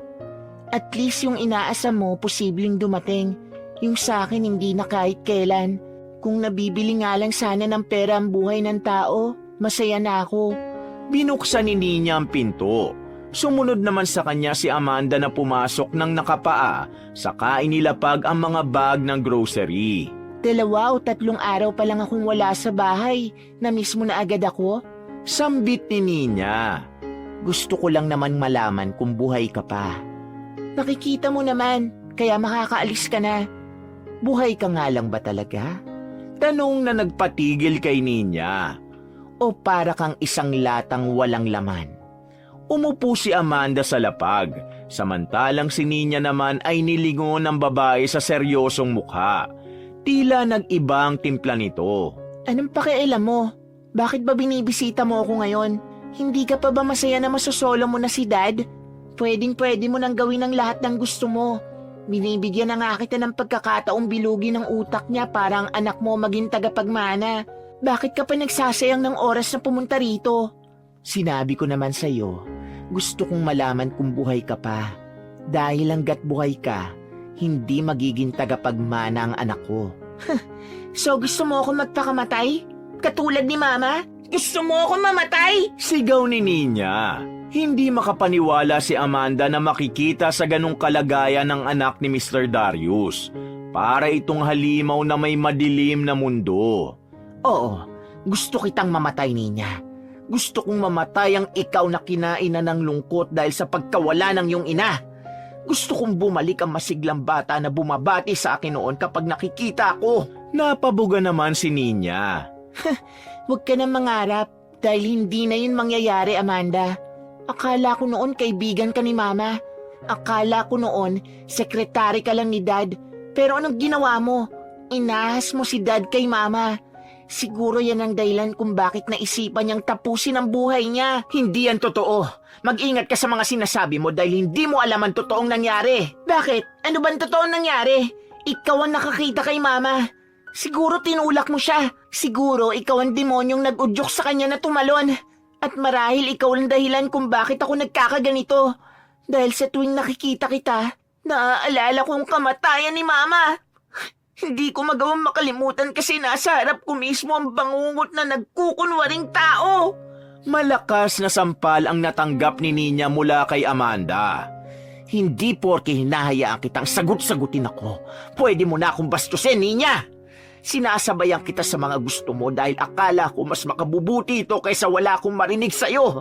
At least yung inaasam mo, posibleng dumating. Yung sa akin, hindi na kahit kailan. Kung nabibili nga lang sana ng pera ang buhay ng tao, masaya na ako. Binuksan ni Nina ang pinto. Sumunod naman sa kanya si Amanda na pumasok ng nakapaa, saka inilapag ang mga bag ng grocery. 2 o 3 araw pa lang akong wala sa bahay. Na-miss mo na agad ako? Sambit ni Nina. Gusto ko lang naman malaman kung buhay ka pa. Nakikita mo naman, kaya makakaalis ka na. Buhay ka nga lang ba talaga? Tanong na nagpatigil kay Nina. O para kang isang latang walang laman? Umupo si Amanda sa lapag, samantalang si Nina naman ay nilingon ng babae sa seryosong mukha. Tila nag-iba ang timpla nito. Anong pakialam mo? Bakit ba binibisita mo ako ngayon? Hindi ka pa ba masaya na masosolo mo na si Dad? Pwedeng-pwede mo nang gawin ang lahat ng gusto mo. Binibigyan na nga kita ng pagkakataong bilugin ng utak niya para ang anak mo maging tagapagmana. Bakit ka pa nagsasayang ng oras na pumunta rito? Sinabi ko naman sa'yo, gusto kong malaman kung buhay ka pa. Dahil hanggat buhay ka, hindi magiging tagapagmana ang anak ko. So gusto mo ako magpakamatay? Katulad ni Mama? Gusto mo ako mamatay? Sigaw ni Nina. Hindi makapaniwala si Amanda na makikita sa ganong kalagayan ng anak ni Mr. Darius. Para itong halimaw na may madilim na mundo. Oo, gusto kitang mamatay, Nina. Gusto kong mamatay ang ikaw na kinainan ng lungkot dahil sa pagkawala ng iyong ina. Gusto kong bumalik ang masiglang bata na bumabati sa akin noon kapag nakikita ako. Napabuga naman si Nina. Huwag ka na mangarap dahil hindi na yun mangyayari, Amanda. Akala ko noon kaibigan ka ni Mama. Akala ko noon sekretary ka lang ni Dad. Pero anong ginawa mo? Inahas mo si Dad kay Mama. Siguro yan ang dahilan kung bakit naisipan niyang tapusin ang buhay niya. Hindi yan totoo. Mag-ingat ka sa mga sinasabi mo dahil hindi mo alam ang totoong nangyari. Bakit? Ano ba ang totoong nangyari? Ikaw ang nakakita kay Mama. Siguro tinulak mo siya. Siguro ikaw ang demonyong nag-udyok sa kanya na tumalon. At marahil ikaw ang dahilan kung bakit ako nagkakaganito. Dahil sa tuwing nakikita kita, naaalala ko ang kamatayan ni Mama. Hindi ko magawang makalimutan kasi nasa harap ko mismo ang bangungot na nagkukunwaring tao. Malakas na sampal ang natanggap ni Nina mula kay Amanda. Hindi porke hinahayaan kitang sagot-sagutin ako. Pwede mo na akong bastusin, Nina. Sinasabayan kita sa mga gusto mo dahil akala ko mas makabubuti ito kaysa wala akong marinig sa'yo.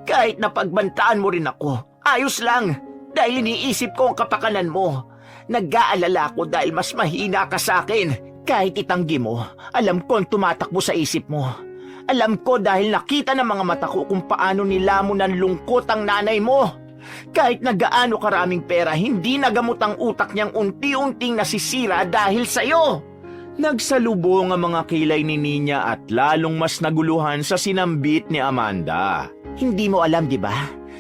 Kahit napagbantaan mo rin ako, ayos lang. Dahil iniisip ko ang kapakanan mo. Nag-aalala ko dahil mas mahina ka sa akin. Kahit itanggi mo, alam ko ang tumatakbo sa isip mo. Alam ko dahil nakita ng mga mata ko kung paano nilamon ng lungkot ang nanay mo. Kahit na gaano karaming pera, hindi nagamot ang utak niyang unti-unting nasisira dahil sa'yo. Nagsalubong ang mga kilay ni Nina at lalong mas naguluhan sa sinambit ni Amanda. Hindi mo alam, di ba?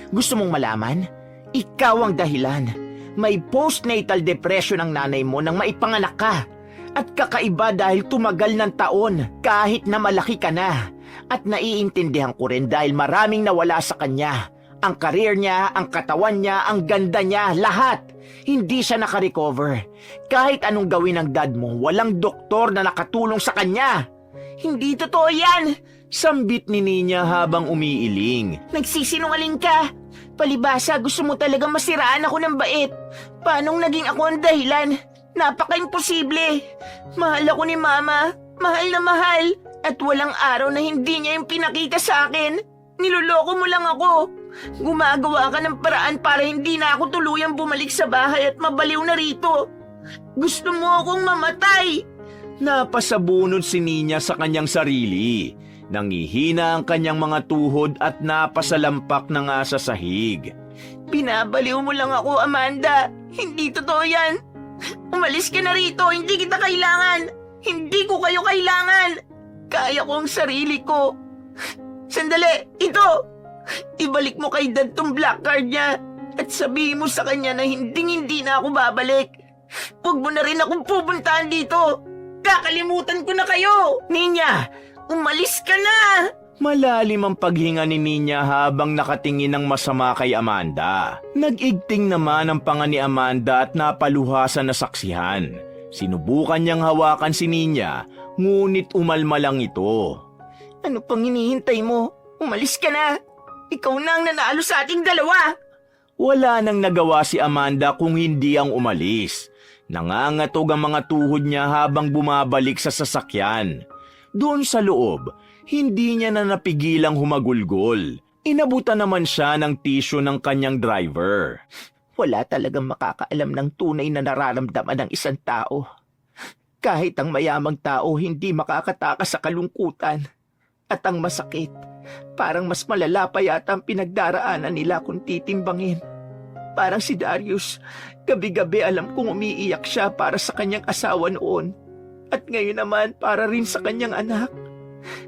Gusto mong malaman? Ikaw ang dahilan. May postnatal depression ang nanay mo nang maipanganak ka. At kakaiba dahil tumagal ng taon kahit na malaki ka na. At naiintindihan ko rin dahil maraming nawala sa kanya. Ang career niya, ang katawan niya, ang ganda niya, lahat. Hindi siya nakarecover. Kahit anong gawin ng dad mo, walang doktor na nakatulong sa kanya. Hindi totoo yan! Sambit ni Nina habang umiiling. Nagsisinungaling ka! Palibasa, gusto mo talagang masiraan ako ng bait. Paanong naging ako ang dahilan? Napaka-imposible. Mahal ako ni Mama. Mahal na mahal. At walang araw na hindi niya yung pinakita sa akin. Niloloko mo lang ako. Gumagawa ka ng paraan para hindi na ako tuluyang bumalik sa bahay at mabaliw na rito. Gusto mo akong mamatay. Napasabunod si Nina sa kanyang sarili. Nangihina ang kanyang mga tuhod at napasalampak na nga sa sahig. Binabaliw mo lang ako, Amanda. Hindi totoo yan. Umalis ka na rito. Hindi kita kailangan. Hindi ko kayo kailangan. Kaya ko ang sarili ko. Sandali, ito. Ibalik mo kay Dad tong black card niya. At sabihin mo sa kanya na hindi na ako babalik. Huwag mo na rin akong pupuntahan dito. Kakalimutan ko na kayo. Ninya, umalis ka na! Malalim ang paghinga ni Nina habang nakatingin ng masama kay Amanda. Nag-igting naman ang panga ni Amanda at napaluhasan na saksihan. Sinubukan niyang hawakan si Nina, ngunit umalma lang ito. Ano pang hinihintay mo? Umalis ka na! Ikaw na ang nanalo sa ating dalawa! Wala nang nagawa si Amanda kung hindi ang umalis. Nangangatog ang mga tuhod niya habang bumabalik sa sasakyan. Doon sa loob, hindi niya na napigilang humagulgol. Inabutan naman siya ng tisyo ng kanyang driver. Wala talagang makakaalam ng tunay na nararamdaman ng isang tao. Kahit ang mayamang tao hindi makakatakas sa kalungkutan. At ang masakit, parang mas malala pa yata ang pinagdaraanan nila kung titimbangin. Parang si Darius, gabi-gabi alam kong umiiyak siya para sa kanyang asawa noon. At ngayon naman para rin sa kanyang anak.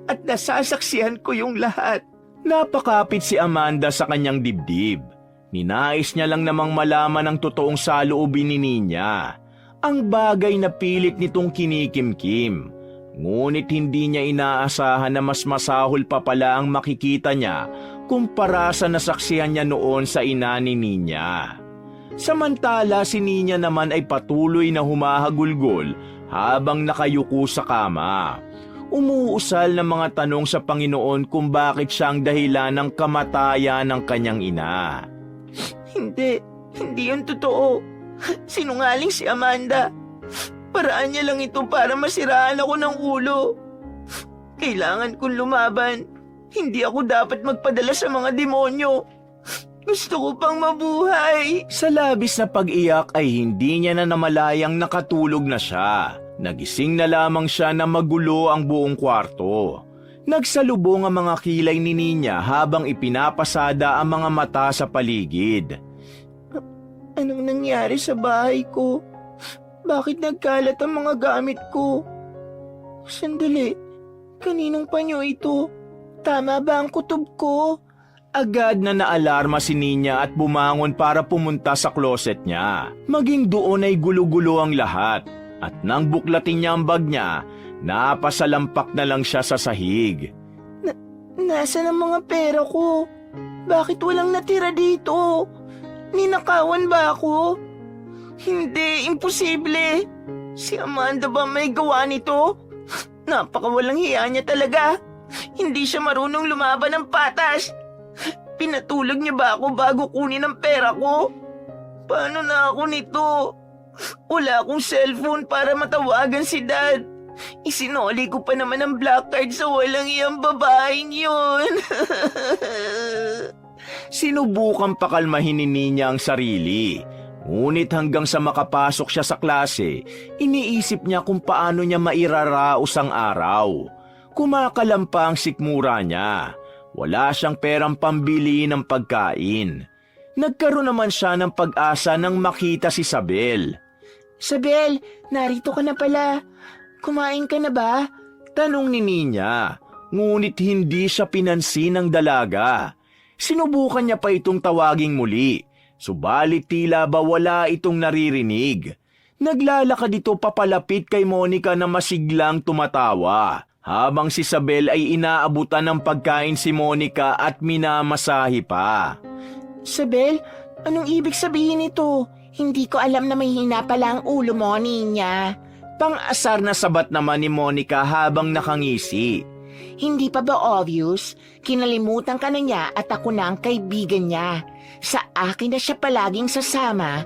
At nasasaksihan ko yung lahat. Napakapit si Amanda sa kanyang dibdib. Ninais niya lang namang malaman ang totoong saloobin ni Nina. Ang bagay na pilit nitong kinikimkim. Ngunit hindi niya inaasahan na mas masahol pa pala ang makikita niya kumpara sa nasaksihan niya noon sa ina ni Ninya. Samantala si Ninya naman ay patuloy na humahagulgol habang nakayuko sa kama. Umuusal ng mga tanong sa Panginoon kung bakit siya ang dahilan ng kamatayan ng kanyang ina. Hindi yun totoo. Sinungaling si Amanda. Paraan niya lang ito para masiraan ako ng ulo. Kailangan kong lumaban. Hindi ako dapat magpadala sa mga demonyo. Gusto ko pang mabuhay. Sa labis na pag-iyak ay hindi niya na namalayang nakatulog na siya. Nagising na lamang siya na magulo ang buong kwarto. Nagsalubong ang mga kilay ni Ninya habang ipinapasada ang mga mata sa paligid. Anong nangyari sa bahay ko? Bakit nagkalat ang mga gamit ko? Sandali, kaninong panyo ito? Tama ba ang kutob ko? Agad na naalarma si Ninya at bumangon para pumunta sa closet niya. Maging doon ay gulo-gulo ang lahat. At nang buklatin niya ang bag niya, napasalampak na lang siya sa sahig. Nasaan ang mga pera ko? Bakit walang natira dito? Ninakawan ba ako? Hindi, imposible. Si Amanda ba may gawa nito? Napakawalang hiya niya talaga. Hindi siya marunong lumaban ng patas. Pinatulog niya ba ako bago kunin ang pera ko? Paano na ako nito? Wala akong cellphone para matawagan si Dad. Isinoli ko pa naman ang black card sa walang iyang babaeng yun. Sinubukan pakalmahin ni Ninya ang sarili. Ngunit hanggang sa makapasok siya sa klase, iniisip niya kung paano niya mairaraos ang araw. Kumakalampa ang sikmura niya. Wala siyang perang pambili ng pagkain. Nagkaroon naman siya ng pag-asa nang makita si Sabel. Sabel, narito ka na pala. Kumain ka na ba? Tanong ni Ninya, ngunit hindi siya pinansin ng dalaga. Sinubukan niya pa itong tawaging muli, subalit tila ba wala itong naririnig. Naglalakad ito papalapit kay Monica na masiglang tumatawa, habang si Sabel ay inaabutan ng pagkain si Monica at minamasahi pa. Sabel, anong ibig sabihin nito? Hindi ko alam na may hina pala ang ulo mo, Ninya. Pang-asar na sabat naman ni Monica habang nakangisi. Hindi pa ba obvious? Kinalimutan ka na niya at ako na ang kaibigan niya. Sa akin na siya palaging sasama